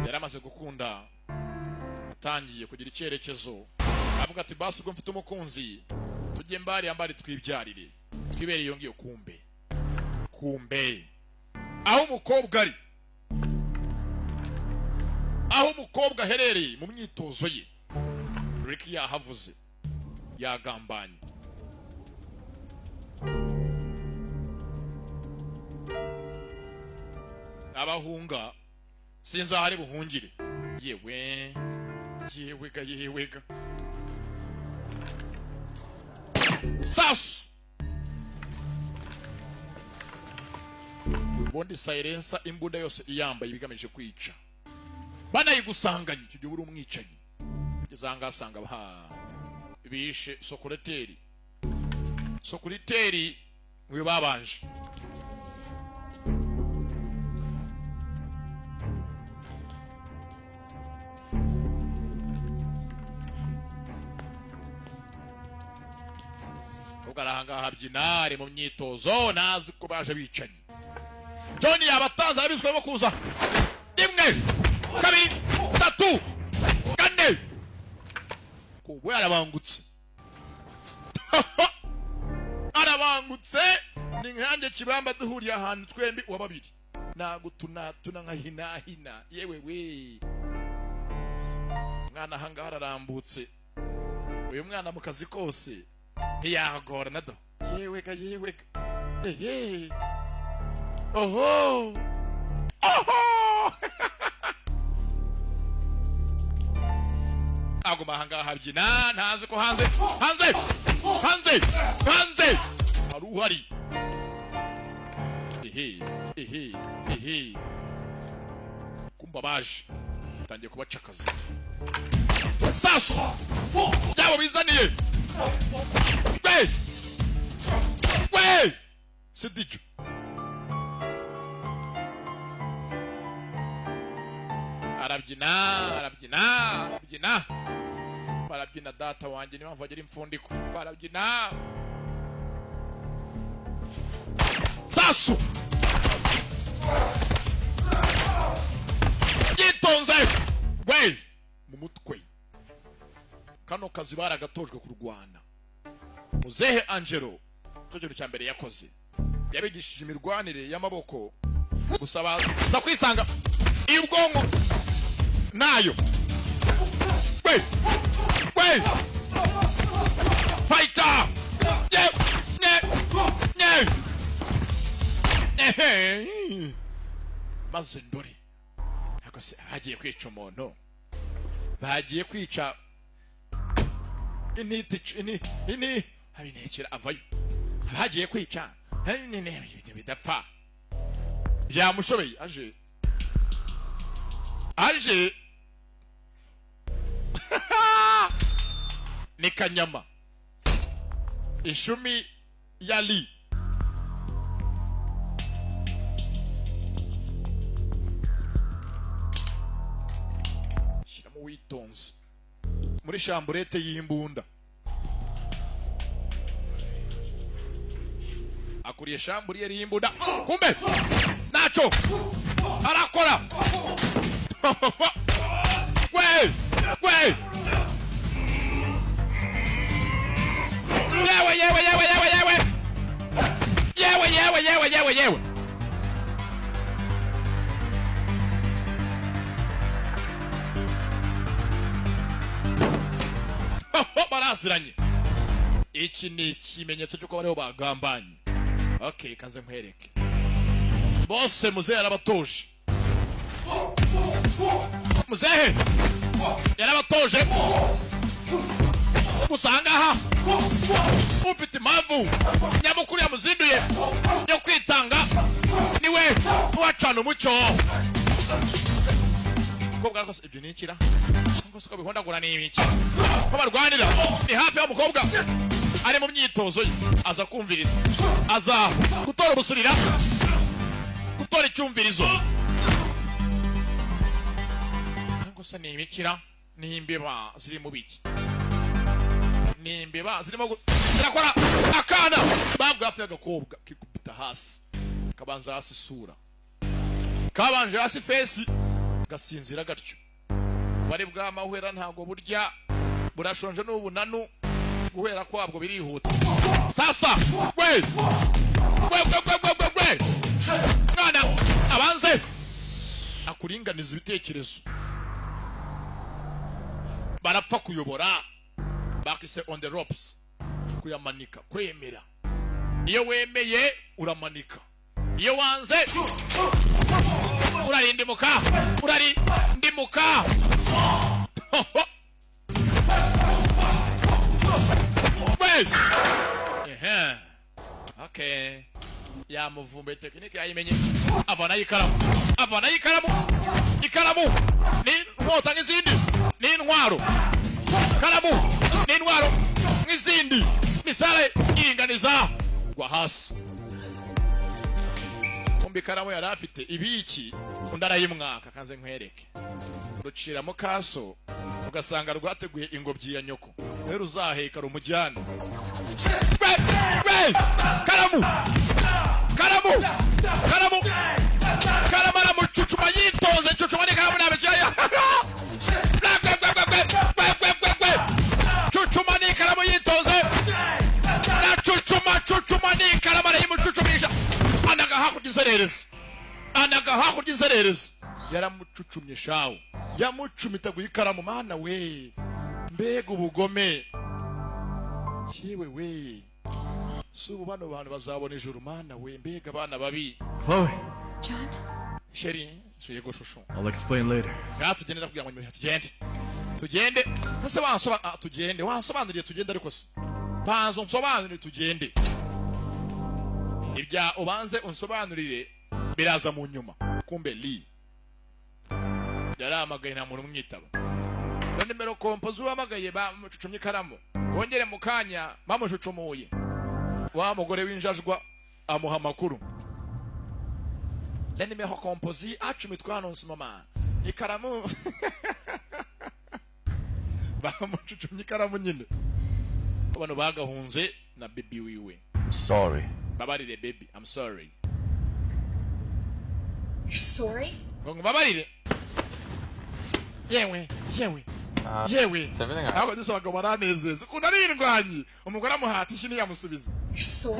Speaker 1: yaramaze gukunda atangiye kugira icyerekezo avuga ati basi ubwo mfite umukunzi tujye mbari twibyarire twibere iyo ngiyo kumbe aho umukobwa ari aho umukobwa aherereye mu myitozo ye Ricky yahavuze yagambanye abahunga sinza hari buhungire yewega sasu ubundi silencer imbunda yose iyambaye ibigamije kwica banayigusanganye icyo gihe uri umwicanyi kizangasanga bishe sokuriteri we babanje ugarahanga habyinare mu myitozo nazi ko baje bicanye John yabatanze abiswemo kuza rimwe kabiri tatu kane kuwe arabangutse ni nkanjye kibamba duhuriye ahantu twembi wa babiri nago tunatuna nkahinahina yewe we mwana hanga ararambutse uyu mwana mu kazi kose ntiyagora nado yewega oho aguma hanga habyina ntazi ko hanze haruhari kumba baje tangiye kubacakaza sasu yabo bizaniye we sidijo barabyina data wanjye niyo mpamvu agira imfundiko barabyina sasu yitonze we mu mutwe kano kazi baragatojwe kurwana muzehe Angelo cyo kintu cya mbere yakoze yabigishije imirwanire y'amaboko gusaba za kwisanga iyo ubwonko nayo we fighter maze ndori akose hagiye kwica umuntu bagiye kwica ini habinekera avayo bagiye kwica bidapfa byamushobeye aje ni Kanyama ishumi yali shiramu witonze muri shamburete y'imbunda akuriye shamburiye y'imbunda kumbe nacho arakora we yewe baraziranye iki ni ikimenyetso cy'uko bariho bagambanye okay kanze nkwereke bose muzehe yarabatoje muzehe yarabatoje usanga aha ufite impamvu nyamukuru yamuzinduye yo kwitanga niwe wacana umucyo umukobwa ariko ibyo ni ikira ngo siko bihondagura ni ibiki ko barwanira ni hafi y'umukobwa ari mu myitozo ye aza kumviriza aza gutora ubusurira gutora icyumvirizo ngo se ni ibikira ni imbeba ziri mu biki ni imbeba zirimo zirakora akana babwa hafi y'agakobwa kikubita hasi kabanza hasi isura kabanje hasi fesi gasinzira gatyo bari bw'amahwera ntabwo burya burashonje n'ubunanu guhera kwabwo birihuta sasa we mwana abanze akuringaniza ibitekerezo barapfa kuyobora bakise on the ropes kuyamanika kwemera iyo wemeye uramanika iyo wanze urarindimuka okay yamuvumbe tekinike yayimenye avana ikaramu ni nkota nk'izindi ni intwaro karamu ni intwaro nk'izindi misale iringaniza gwa hasi kumbi karamu yari afite ibiki undi arayimwaka kanze nkwereke rucira mu kaso ugasanga rwateguye ingobyi ya nyoko rero uzaheka rumujyane karamu aramucucuma yitonze cucuma ni karamu nabicaya cucuma ni karamu yitonze na cucuma ni karamu arayimucucumisha anaga hakurya inzererezi yaramucucumye shawo yamucumita guhikaramu mana we mbega ubugome yewe we subu bano bantu bazabona ijuru mana we mbega abana babi
Speaker 16: Chloe.
Speaker 5: John?
Speaker 1: Sherry, suyego shusho.
Speaker 16: I'll explain later.
Speaker 1: Tugende kugira ngo tugende ese wansoba tugende wansobanuriye tugende ariko se banzo nsobanurire tugende ibya ubanze unsobanurire biraza mu nyuma kumbe li yaramagaye nta muntu mwitaba none nimero kompozi wamagaye bamucucumye karamu wongere mukanya bamushucumuye wa mugore w'injajwa amuha makuru le nimero kompozi acumitwa anonsi mama ikaramu bamucucumye ikaramu nyine abantu bagahunze na baby wiwe.
Speaker 16: I'm sorry.
Speaker 1: Babarire baby, I'm sorry.
Speaker 5: You're sorry?
Speaker 1: Ngo babarire. Yewe.
Speaker 15: It's everything
Speaker 1: Aho dusanga baranezeza. Kunarindwanyi. Umugore amuhata ishini yamusubiza.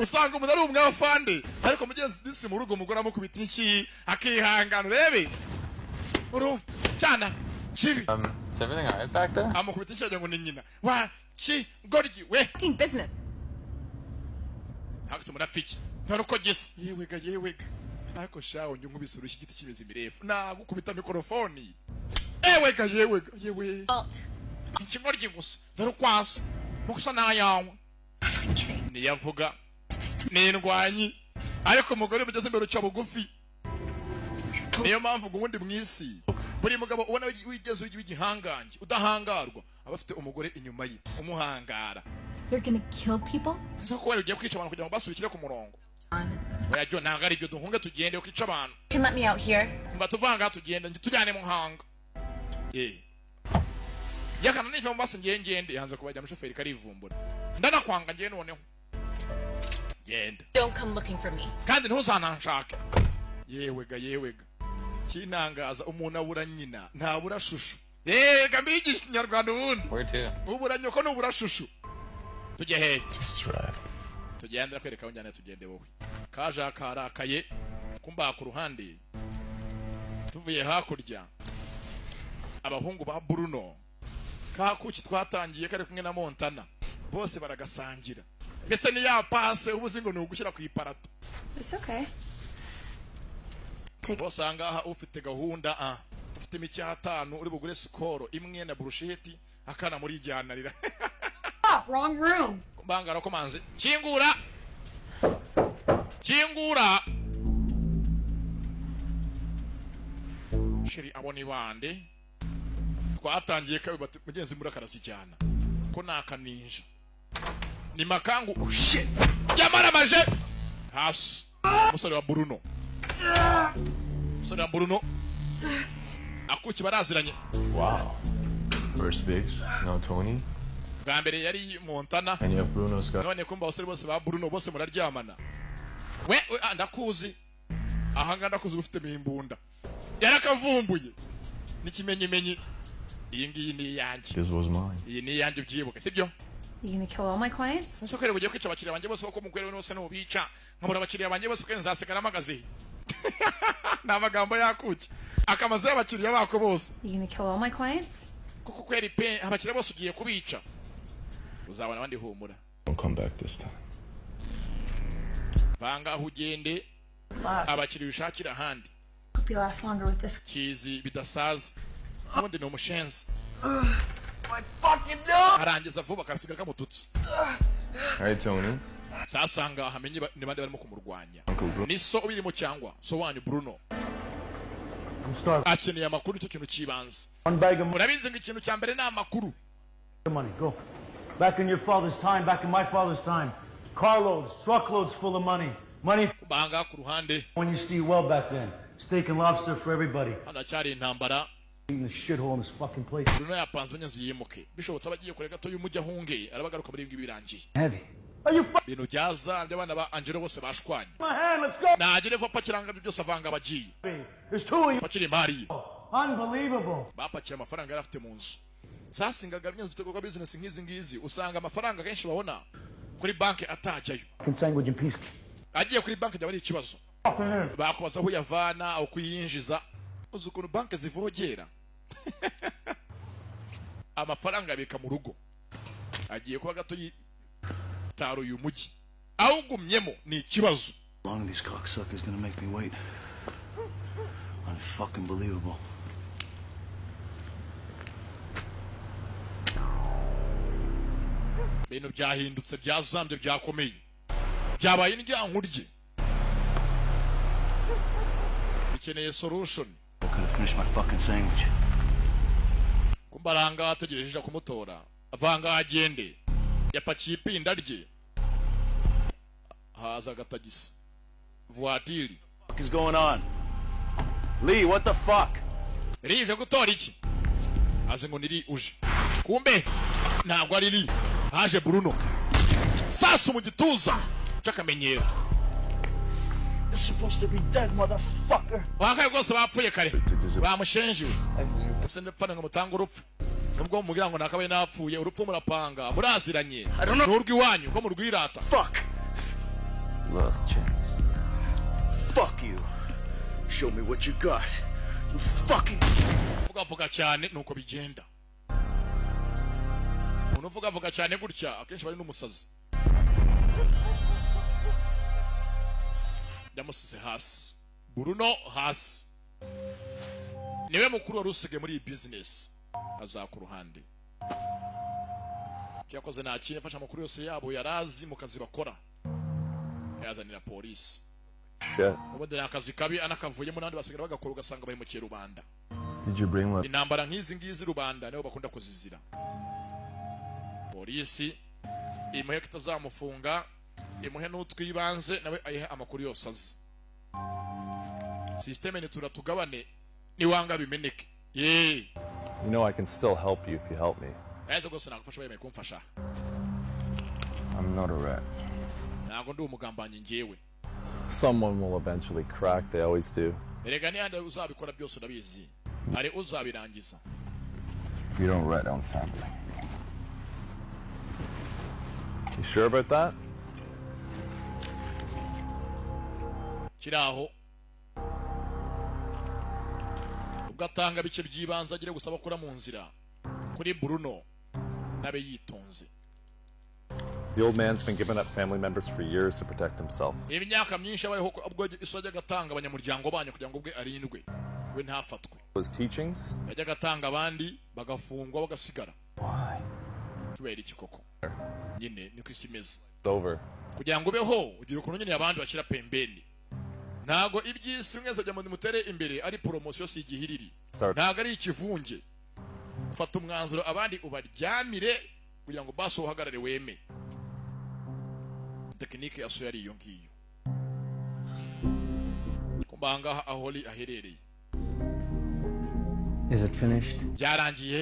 Speaker 1: Usanga umuntu ari umwe wafande, ariko mugenzi disi mu rugo umugore amukubita iki akihangana rebe. Uru cyana chibi.
Speaker 15: It's everything alright back there?
Speaker 1: Amukubita iki ngo ni nyina. Wa chi gorgi we.
Speaker 5: Fucking business.
Speaker 1: Hakutse murapfiki. Ntaruko gisa. Yewega. Ako shawo njye nkubisura iki giti kimeze mirefu. Nagukubita mikrofoni. Yewe. Inkingoryi gusa. Ntarukwasa. Mukusa nayawe. Niyavuga. Nindwanyi. Ariko umugore mugeze imbere uca bugufi. Niyo mpamvu ubundi mwisi. Buri mugabo ubona wigeze w'igihanganje udahangarwa abafite umugore inyuma ye umuhangara.
Speaker 5: You're gonna kill people?
Speaker 1: Nzo ko ugiye kwica abantu kugira ngo basubikire ku murongo. Oya John ntabwo ari ibyo duhunge tugende ukica abantu.
Speaker 5: Can let me out here.
Speaker 1: Mba tuvanga tugende tujyane mu hanga. Yakana n'icyo mbase ngende yanze kubajya mu shoferi karivumbura. Ndanakwanga ngiye noneho. Genda.
Speaker 5: Don't come looking for me.
Speaker 1: Kandi ntuzananshake. Yewega. Kinangaza umuntu abura nyina ntabura shushu. Gambigisha Ikinyarwanda ubundi.
Speaker 15: Where to?
Speaker 1: Ubura nyoko n'ubura shushu. Tujye he.
Speaker 16: That's right.
Speaker 1: Tugenda kwereka unjyana tugende wowe. Kaja karakaye kumba ku ruhande. Tuvuye hakurya. Abahungu ba Bruno. Kakuki twatangiye kare kumwe na Montana. Bose baragasangira. Mbese ni ya passe ubuzingo ni ugushyira ku iparato.
Speaker 5: It's okay.
Speaker 1: Bose angaha ufite gahunda ufite imiki 5 uri bugure skoro imwe na brusheti akana muri jyanarira.
Speaker 20: off. Wrong room.
Speaker 1: Bangara komanze. Kingura. Kingura. Shiri aboni bande. Twatangiye kabe bati mugenzi murakarasi cyane. Ko nakaninja. Ni makangu. Oh shit. Jamara maje. Has. Musore wa Bruno. Musore wa Bruno. Akuki baraziranye.
Speaker 16: Wow. First Biggs, now Tony.
Speaker 1: Gambere yari Montana.
Speaker 16: And you have Bruno Scott.
Speaker 1: None kumba abasore bose ba Bruno bose muraryamana. We ndakuzi. Ahanga ndakuzi ufite mimbunda. Yarakavumbuye. Nikimenyemenye. Iyi ngiyi ni yanjye.
Speaker 16: This was mine.
Speaker 1: Iyi ni yanjye byibuka, sibyo?
Speaker 20: You gonna kill all my clients?
Speaker 1: Nso kwere bugiye kwica abakiriya banje bose ko mugwere wose no bica. Nkabura abakiriya banje bose ko nzasigara magazi. Namagambo yakuki. Akamaze abakiriya bako bose.
Speaker 20: You gonna kill all my clients?
Speaker 1: Kuko kweri pe abakiriya bose ugiye kubica. Uzabona abandi humura.
Speaker 16: Don't come back this time.
Speaker 1: Vanga hugende. Abakiriya ushakira handi.
Speaker 20: Hope you last longer with this.
Speaker 1: Chizi bidasaza. Ubundi no mushenzi.
Speaker 20: My fucking dog.
Speaker 1: Arangiza vuba kasiga kamututsi.
Speaker 16: Hey Tony.
Speaker 1: Sasanga hamenye ni bande barimo kumurwanya. Niso ubirimo cyangwa so wanyu Bruno. Akeneye amakuru cyo kintu kibanze. Murabizi ngo ikintu cya mbere ni amakuru.
Speaker 11: Money, go. Back in your father's time, back in my father's time. Carloads, truckloads full of money. Money
Speaker 1: banga ku ruhande.
Speaker 11: When you steal well back then. Steak and lobster for everybody.
Speaker 1: Anachari intambara.
Speaker 11: Eating the shithole in this fucking place.
Speaker 1: Bruno yapanze nyenzi yimuke. Bishobotse abagiye kure gato y'umujya hunge arabagaruka muri ibyo birangiye.
Speaker 11: Heavy. Are you
Speaker 1: bintu byaza by'abana ba Angelo bose bashwanye.
Speaker 11: My hand, let's go.
Speaker 1: Nagire va pakiranga byose avanga abagiye.
Speaker 11: There's two of you.
Speaker 1: Pakiri mari.
Speaker 11: Unbelievable.
Speaker 1: Bapakira amafaranga yarafite mu nzu. Sasingaga nyenzi tegwa business nkizi ngizi usanga amafaranga kenshi babona kuri banki atajyayo.
Speaker 11: Language in peace.
Speaker 1: Agiye kuri banki byabari ikibazo. Bakubaza aho yavana au kuyinjiza. Uzukuru banki zivogera. Amafaranga abika mu rugo. Agiye kuba gato taro y'umugi. Awugumyemo ni ikibazo.
Speaker 21: Long these cocksuckers gonna make me wait. Unfucking believable.
Speaker 1: Bintu byahindutse byazambye byakomeye. Byabaye indyankurye. Ikeneye solution.
Speaker 21: I could have finished my fucking sandwich.
Speaker 1: Kumbaranga ategereje kumutora. Avanga agende. Yapakiye ipinda rye. Haza gatagisi. Voitire.
Speaker 21: What is going on? Lee, what the fuck?
Speaker 1: Rije gutora iki? Aze ngo niri uje. Kumbe ntabwo ari Lee. Haje Bruno. Sasu mu gituza. Chakamenyera.
Speaker 14: You're supposed to be dead, motherfucker.
Speaker 1: Wakaye rwose bapfuye kare. Bamushenje. Usende pfana ngo mutanga urupfu. Nubwo mugira ngo nakabaye napfuye urupfu murapanga. Muraziranye. Nurwi wanyu ko murwirata.
Speaker 21: Fuck.
Speaker 16: Last chance.
Speaker 21: Fuck you. Show me what you got. You fucking.
Speaker 1: Vuga cyane nuko bigenda. Uno vuga cyane gutya akenshi bari n'umusazi. Yamusize hasi. Bruno hasi. Niwe mukuru warusige muri business. Aza ku ruhande. Cyakoze nakinye fasha amakuru yose yabo yarazi mu kazi bakora. Yazanira police.
Speaker 16: Shit.
Speaker 1: Ubundi akazi kabi anakavuyemo nandi basigara bagakora ugasanga bahe mu rubanda.
Speaker 16: Did you bring what?
Speaker 1: Intambara nkizi ngizi rubanda niho bakunda kuzizira. Polisi imuhe kitazamufunga imuhe n'utwibanze nawe ayihe amakuru yose azi. Systeme ni turatugabane niwanga bimeneke.
Speaker 9: You know I can still help you if you help me.
Speaker 1: Ese gose nakufasha baye kumfasha.
Speaker 9: I'm not a rat.
Speaker 1: Nago ndi umugambanyi ngewe.
Speaker 9: Someone will eventually crack, they always do.
Speaker 1: Erega ni ande uzabikora byose ndabizi. Ari uzabirangiza.
Speaker 9: You don't rat on family. You sure about that?
Speaker 1: Kiraho. Ugatanga bice byibanza agire gusaba kura mu nzira. Kuri Bruno nabe yitonze.
Speaker 9: The old man's been giving up family members for years to protect himself.
Speaker 1: Imyaka myinshi abayeho ubwo isojya gatanga abanyamuryango banyu kugira ngo ubwe arindwe. We ntafatwe.
Speaker 9: His teachings?
Speaker 1: Yajya gatanga abandi bagafungwa bagasigara.
Speaker 9: Why?
Speaker 1: kubera iki koko nyine niko isi imeze
Speaker 9: Over.
Speaker 1: kugira ngo ubeho ugira ukuntu nyine abandi bashyira pembeni ntago iby'isi mwese ajya mu mutere imbere ari poromosiyo si igihiriri ntago ari ikivunge ufata umwanzuro abandi ubaryamire kugira ngo basi uhagarare weme tekinike yaso yari iyo ngiyo kumbanga aho aherereye.
Speaker 10: Is it finished?
Speaker 1: Byarangiye.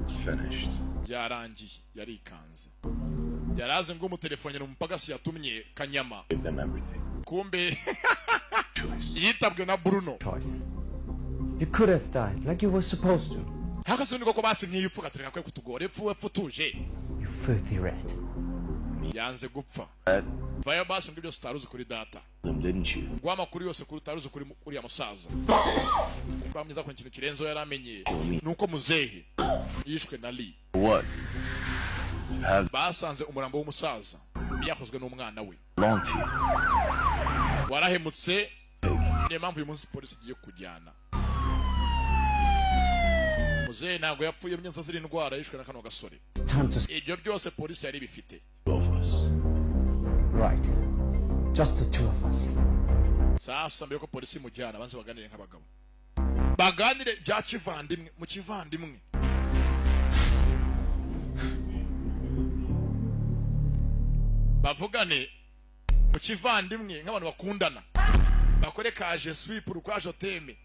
Speaker 16: It's finished.
Speaker 1: Byarangiye yarikanze. Yaraze ngo umutelefone n'umupagasi yatumye Kanyama.
Speaker 16: Give them everything.
Speaker 1: Kumbe yitabwe na Bruno.
Speaker 10: Choice. You could have died like you were supposed to.
Speaker 1: Hakase niko basi nkiyupfuka tureka kwe kutugora epfu tuje.
Speaker 10: You filthy rat.
Speaker 1: Yanze gupfa. Vaya basi ngibyo staruzi kuri data.
Speaker 7: Them didn't you?
Speaker 1: Gwa makuru yose kuri taruzi kuri ya musaza. Bamwiza ko ikintu kirenzo yaramenye nuko muzehe yishwe na Lee.
Speaker 16: What?
Speaker 1: Basanze umurambo w'umusaza yakozwe n'umwana we.
Speaker 16: Long to you.
Speaker 1: Warahemutse niyo mpamvu uyu munsi polisi igiye kujyana. Muzehe ntabwo yapfuye myenza ziri indwara yishwe na kano gasore. Ibyo byose polisi yari bifite.
Speaker 10: Right. Just the two of us.
Speaker 1: Sasa mbere ko polisi mujyana banze baganire nk'abagabo. Baganire bya kivandimwe mu kivandimwe. Bavugane mu kivandimwe nk'abantu bakundana. Bakore kaje sweep urukwaje teme.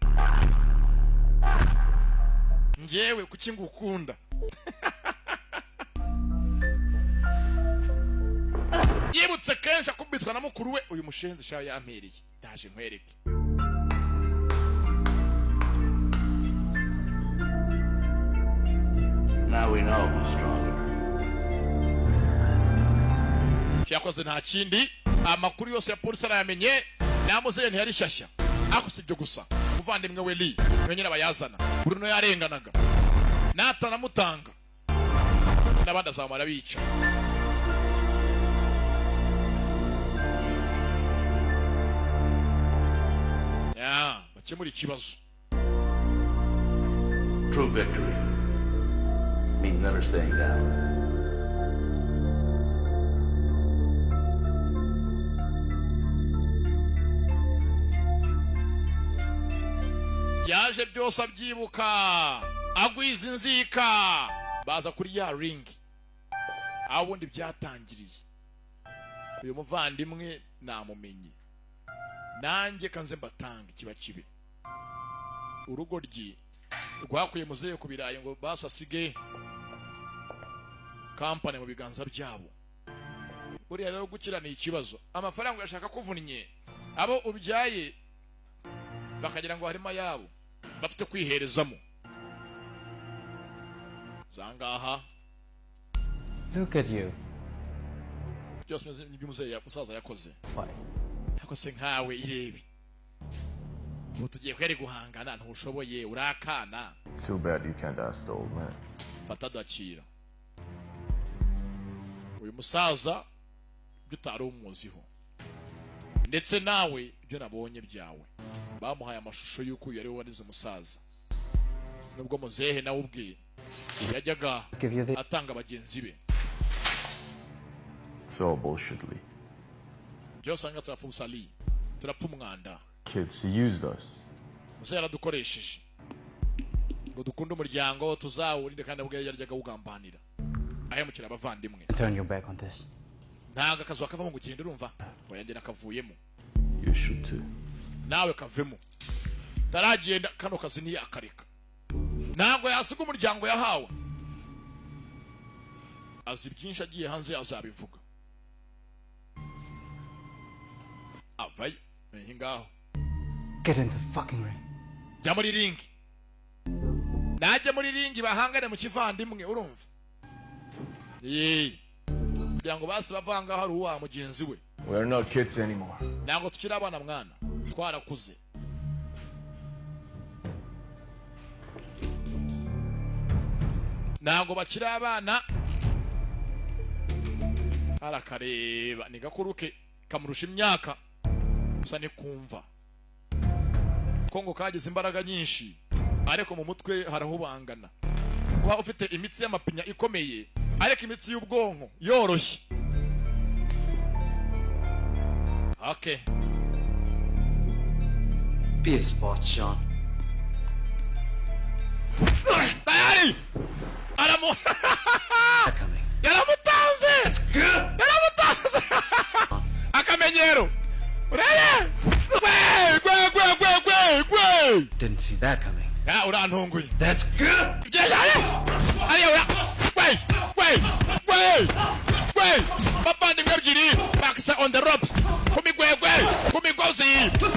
Speaker 1: Njewe kuki ngukunda. Yibutse kenshi akubitwa na mukuru we uyu mushenzi sha yampereye ndaje nkwereke.
Speaker 7: Now we know who's stronger.
Speaker 1: Cyakoze nta kindi amakuru yose ya polisi arayamenye namuze ntiyari shashya akusibyo gusa muvandimwe we Lee nyine abayazana Bruno yarenganaga natana mutanga nabandi azamara bica. Bakemura ikibazo.
Speaker 7: True victory means never staying down.
Speaker 1: Yaje byose abyibuka agwiza inzika baza kuri ya ring aho bundi byatangiriye. Uyu muvandimwe namumenye nanjye kanze mbatanga kiba kibe urugo ryi rwakuye muzehe ku birayi ngo basasige company mu biganza byabo. Uri rero gukirana ikibazo amafaranga yashaka kuvunnye abo ubyaye bakagira ngo harimo yabo bafite kwiherezamo zangaha.
Speaker 10: Look at you.
Speaker 1: Byose n'ibyo musaza yakoze.
Speaker 10: Why?
Speaker 1: Yakose nkawe irebe. Utugiye kwere guhangana ntushoboye urakana.
Speaker 16: Too bad you can't ask the old man.
Speaker 1: Fata dacira. Uyu musaza byutari umuziho. Ndetse nawe ibyo nabonye byawe. Bamuhaye amashusho y'uko yari warize umusaza. Nubwo muzehe nawe ubwiye yajyaga atanga bagenzi be.
Speaker 16: It's all bullshit, Lee.
Speaker 1: Byose anga turapfa ubusali. Turapfa umwanda.
Speaker 16: Kids, he used us.
Speaker 1: Muzehe yaradukoresheje. Ngo dukunde umuryango tuzawurinde kandi ubwo yaryaga ugambanira. Ahemukira abavandimwe.
Speaker 10: Turn your back on this.
Speaker 1: Ntaga kazo akavamo ngo ugende urumva. Wayagenda kavuyemo.
Speaker 16: You should too.
Speaker 1: Nawe kavemo. Taragenda kano kazi ni akareka. Ntabwo yasiga umuryango yahawe. Azi byinshi agiye hanze azabivuga. Avayo ngaho.
Speaker 10: Get in the fucking ring.
Speaker 1: Jya muri ring. Najye muri ring bahangane mu kivandimwe urumva. Kugira ngo basi bavanga hari uwa mugenzi we.
Speaker 16: We are not kids anymore.
Speaker 1: Ntabwo tukiri abana mwana. Twarakuze. Ntabwo bakiri abana. Arakareba ni gakuruke kamurusha imyaka. Gusa ni kumva. Kongo kagize imbaraga nyinshi. ariko mu mutwe harahubangana kuba ufite imitsi y'amapinya ikomeye ariko imitsi y'ubwonko yoroshye. Okay,
Speaker 12: Be a sport, Sean.
Speaker 1: tayari yaramutanze akamenyero urebe gwe
Speaker 10: Didn't see that coming.
Speaker 1: ya urantunguye.
Speaker 10: That's good.
Speaker 1: Babandi ebyiri bakisa on the ropes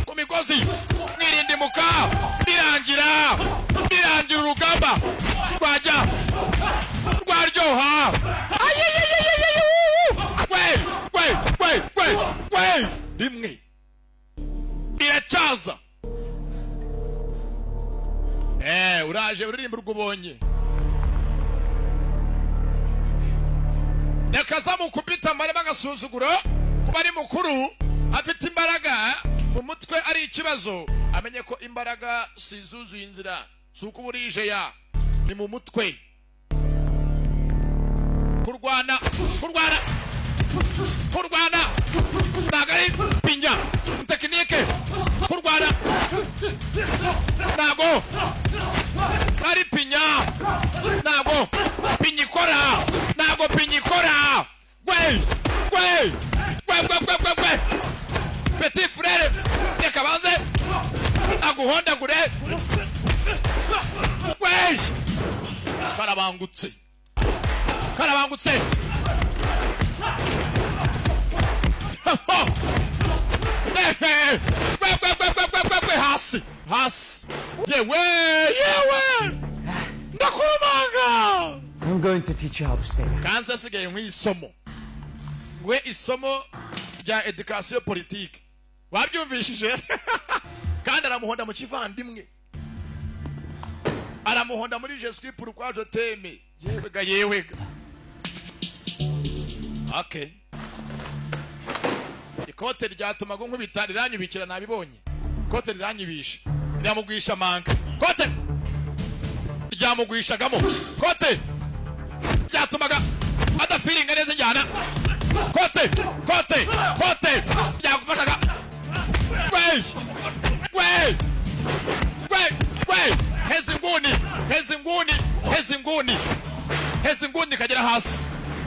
Speaker 1: kumigozi mwirindimuka birangira urugamba rwaryoha. Rimwe biracyaza. Uraje uririmba urwubonye nakazamu kupita marema gasuzuguro kuba ari mukuru afite imbaraga mu mutwe ari ikibazo. Amenye ko imbaraga sizuzuye inzira suko burije ya ni mu mutwe. Kurwana nagari pinya tekinike kurwana nago ari pinya nago pinyikora gwe petit frère reka banze aguhondagure gwe karabangutse hasi yewe ndakurumanga.
Speaker 10: I'm going to teach you how to stay.
Speaker 1: Kanza sigaye nk'isomo we isomo rya education politique wabyumvishije. Kandi aramuhonda mu kivandimwe aramuhonda muri Jésus pour quoi je t'aime yewega. Okay, ikote ryatumaga nkubita riranyubikira nabibonye. Ikote riranyibisha riramugwisha manga. Kote ryamugwishagamo. Kote ryatumaga adafiringa neza njyana. Kote ryagufashaga. Hezi nguni kagera hasi.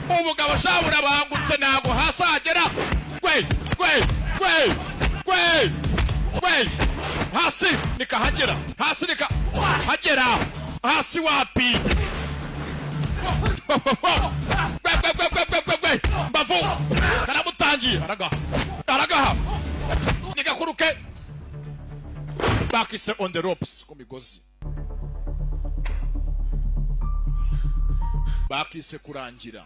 Speaker 1: Umugabo shabura bangutse nago hasi agera. Hasi nikahagera. Hasi wapi? Mbavu karamutangiye aragaha nikakuruke bakise on the ropes kumigozi. Bakise kurangira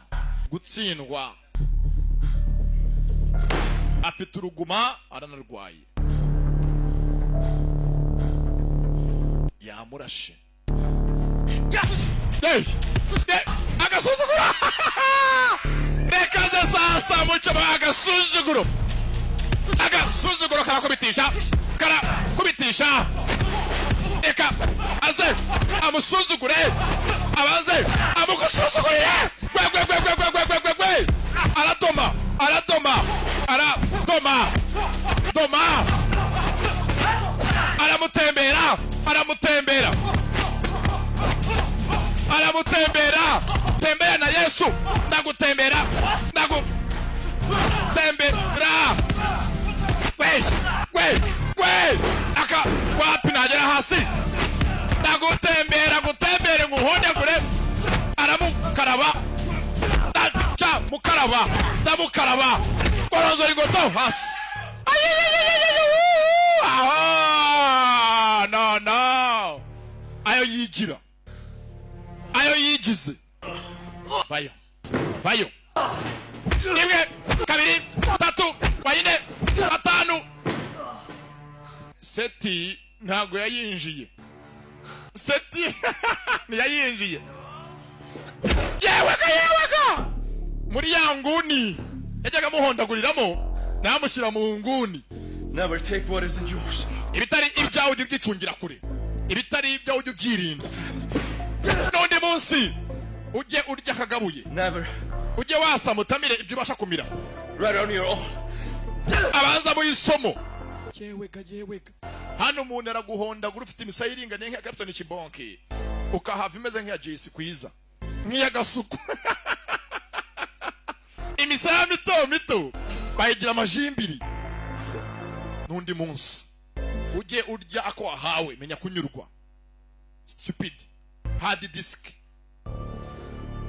Speaker 1: gutsindwa. Afite uruguma aranarwaye yamurashe. Agasuzuguro rekaze sasa muco agasuzuguro karakubitisha eka aze amusuzugure abaze amugusuzugurire gwe aradoma aramutembera tembera na Yesu ndagutembera aka wapi nagera hasi ndagutembere nguhondagure aramukaraba ndamukaraba boronzo rigoto hasi. No ayo yigize vayo rimwe kabiri tatu bayine batanu. Seti ntago yayinjiye. Ntiyayinjiye. Yeweka muri ya nguni yajyaga muhondaguriramo namushyira mu nguni.
Speaker 12: Never take what isn't yours.
Speaker 1: Ibitari ibyawe byicungira kure. ibitari ibyo ujye ubyirinda n'undi munsi ujye urya akagabuye
Speaker 3: Never.
Speaker 1: ujye wasama utamire ibyo ubasha kumira
Speaker 3: Right on your own.
Speaker 1: abanza mu isomo yewega hano umuntu araguhondagura ufite imisaya iringaniye nk'iya Captain Kibonke ukahava imeze nk'iya Jesse Kwiza nk'iya Gasuku imisaya mito bayigira amajimbiri n'undi munsi ujye urya ako wahawe menya kunyurwa stupid hard disk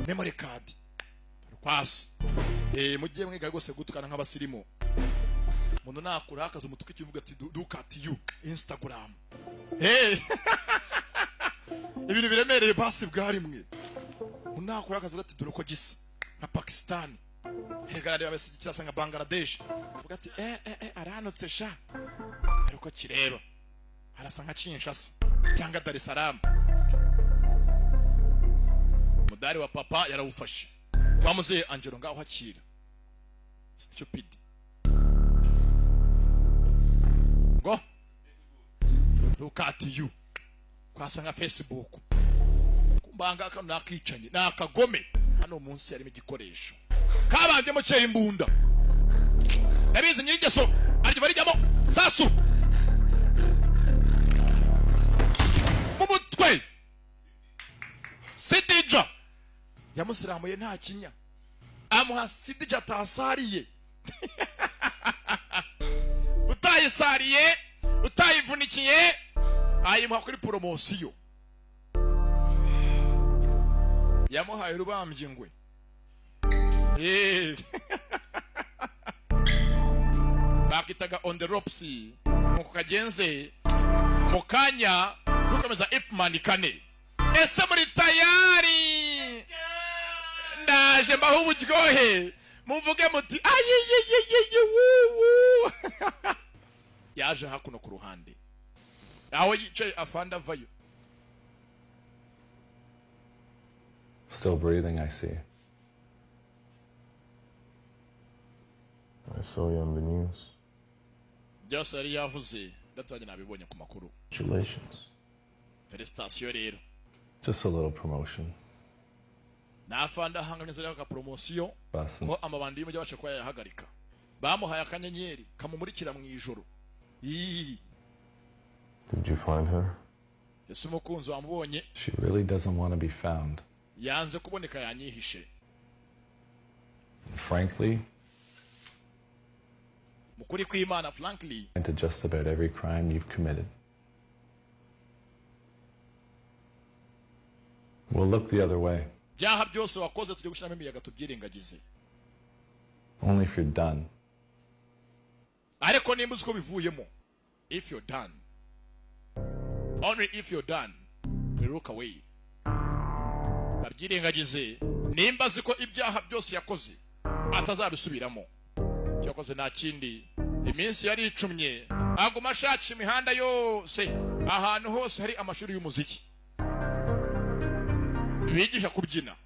Speaker 1: memory card kwasi mujye mwiga rwose gutukana nk'abasirimu umuntu nakura akaza umutuku ikivuga ati look at you Instagram ibintu biremereye basi bwari mwe unakura akaza ati dore ko gisa nka Pakistan hegarade babese kirasa nka Bangladesh uvuga ati aranotse sha ariko kireba arasa nka Kinshasa cyangwa Dar es Salaam mudari wa papa yarawufashe bamuze Angelo ngaho hakira stupid ngo look at you kwasa nka Facebook kumbanga ka nakicanye nakagome hano munsi yarimo igikoresho kabanje mu cye imbunda nabize nyirigeso aryo barijyamo sasu mu mutwe Sidija yamusiramuye nta kinya amuha Sidija tasariye utayisariye utayivunikiye ayimuha kuri promosiyo yamuhaye rubambye ngwe bakitaga on the ropes nuko kagenze mukanya dukomeza Ipman Kane ese muri tayari ndaje mbaho uburyohe muvuge muti yaje hakuno ku ruhande aho yicaye afanda vayo
Speaker 9: Still breathing, I see.
Speaker 16: I saw you on the news.
Speaker 1: byose yari yavuze ndatangira nabibonye ku makuru.
Speaker 16: Congratulations.
Speaker 1: Felicitation rero.
Speaker 9: Just a little promotion.
Speaker 1: Nafanda hanga neza ka promotion ko amabandi y'umujyi wacu kwa yahagarika. Bamuhaye akanyenyeri kamumurikira mu ijoro.
Speaker 16: Did you find her?
Speaker 1: Yesu mukunzi wamubonye.
Speaker 9: She really doesn't want to be found.
Speaker 1: Yanze kuboneka yanyihishe.
Speaker 9: Frankly,
Speaker 1: mukuri kw'Imana frankly,
Speaker 9: into just about every crime you've committed. We'll look the other way.
Speaker 1: Byaha byose wakoze tujye gushiramo imiyaga tubyirengagize.
Speaker 9: Only if you're done.
Speaker 1: Ariko nimba uko bivuyemo. If you're done. Only if you're done. We look away. Babyirengagize nimba ziko ibyaha byose yakoze atazabisubiramo. Cyakoze nta kindi iminsi yari icumye aguma ashaka imihanda yose ahantu hose hari amashuri y'umuziki bigisha kubyina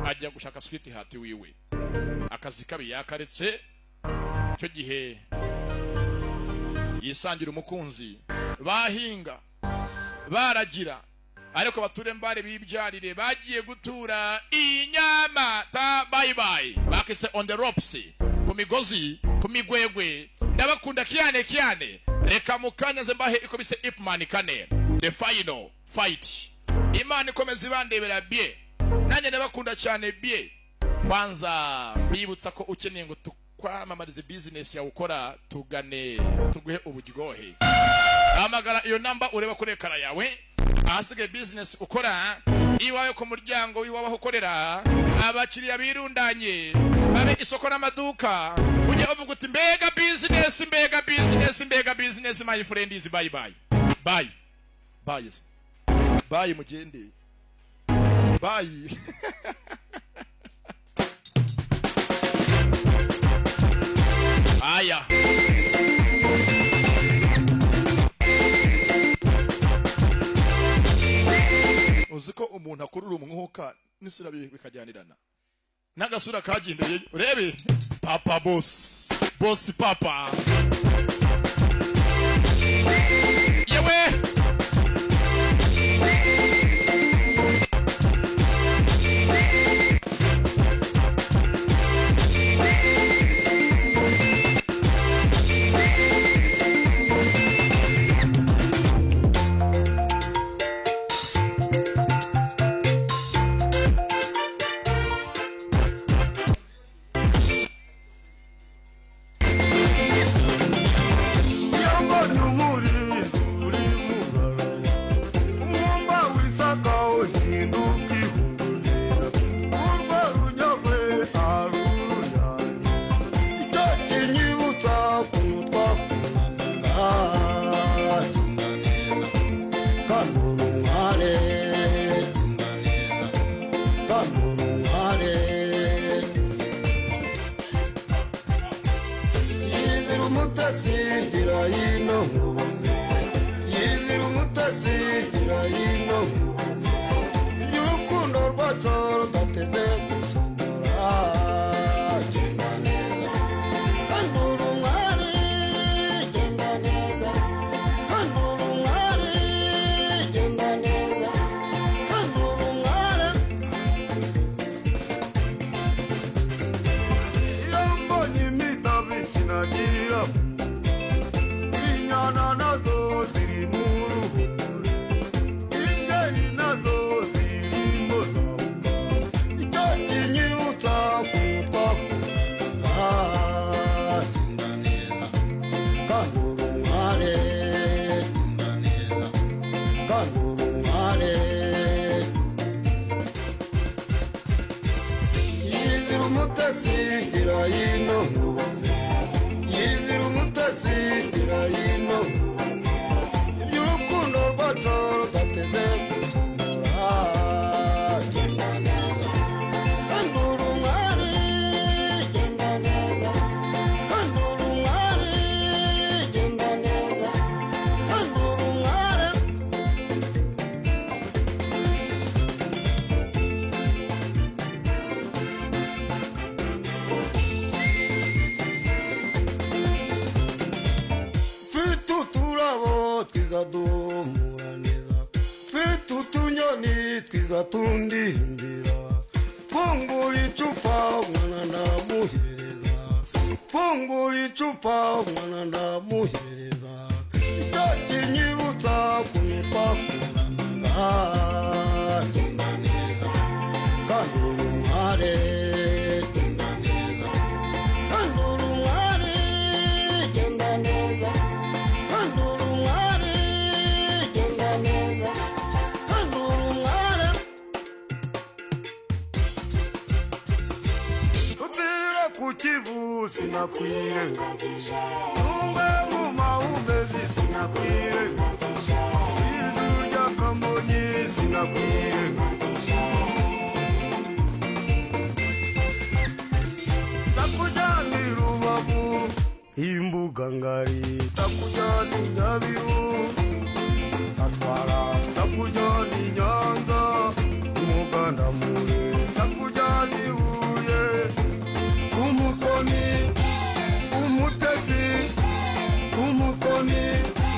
Speaker 1: ajya gushaka sweetheart wiwe akazi kabi yakaretse cyo gihe yisangira umukunzi bahinga baragira ariko bature mbare bibyarire bagiye gutura inyamata bye bye bakise on the ropes ku migozi ku migwegwe ndabakunda cyane reka mukanya zembahe ikobise Ipman Kane the final fight Imana ikomeza ibandebera bie nanjye ndabakunda cyane bie kwanza mbibutsa ko ukeneye ngo tukwamamarize business yawe ukora tugane tuguhe uburyohe amagara iyo namba ureba kuri ekara yawe ahasigaye business ukora iwawe ku muryango w'iwawe ukorera abakiriya birundanye babe isoko n'amaduka ujye uvuga uti mbega business my friend is bye mugende bye aya uziko umuntu akurura umwuka n'isura bikajyanirana n'agasura kagendeye urebe papa boss papa yewe
Speaker 4: hino nkubuze yizira umutasi gira hino nkubuze iby'urukundo rwacu rudateze gucogora genda neza kanura umwari genda neza kanura umwari genda neza kanura umwari iyo mbonye imitabi ikinagira inyana nazo ziri mu ruhuri imbyeyi nazo zirimo zabuka icyo kinyibutsa kumutwakura genda neza kanura umware genda neza kanura umware yizira umutasi gira hino nkubuze yizira umutasi gira hino nkubuze iby'urukundo rwacu rudateze gucogora genda neza kanura umwari genda neza kanura umwari genda neza kanura umwari mfite uturabo twiza duhumura neza mfite utunyoni twiza tundimbira funguye icupa umwana ndamuhereza funguye icupa umwana ndamuhereza icyo kinyibutsa kumutwakuranaga genda neza kanura umware genda neza kanura umware genda neza kanura umware genda neza kanura umware utsira ku kivu sinakwirengagije numbe mu mahumbezi sinakwirengagije ijuru ry'akamonyi sinakwirengagije takujyana i Rubavu imbuga ngari takujyana i Nyabihu Saswara takujyana i Nyanza umuganda mure takujyana i Huye umusoni umutesi umukoni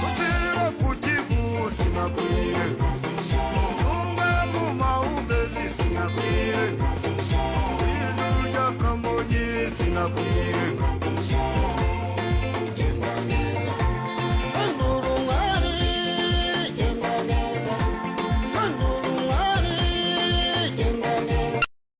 Speaker 4: utsira ku kivu sinakwirengagije numbe mu mahumbezi sinakwirengagije ijuru ry'akamonyi sinakwirengagije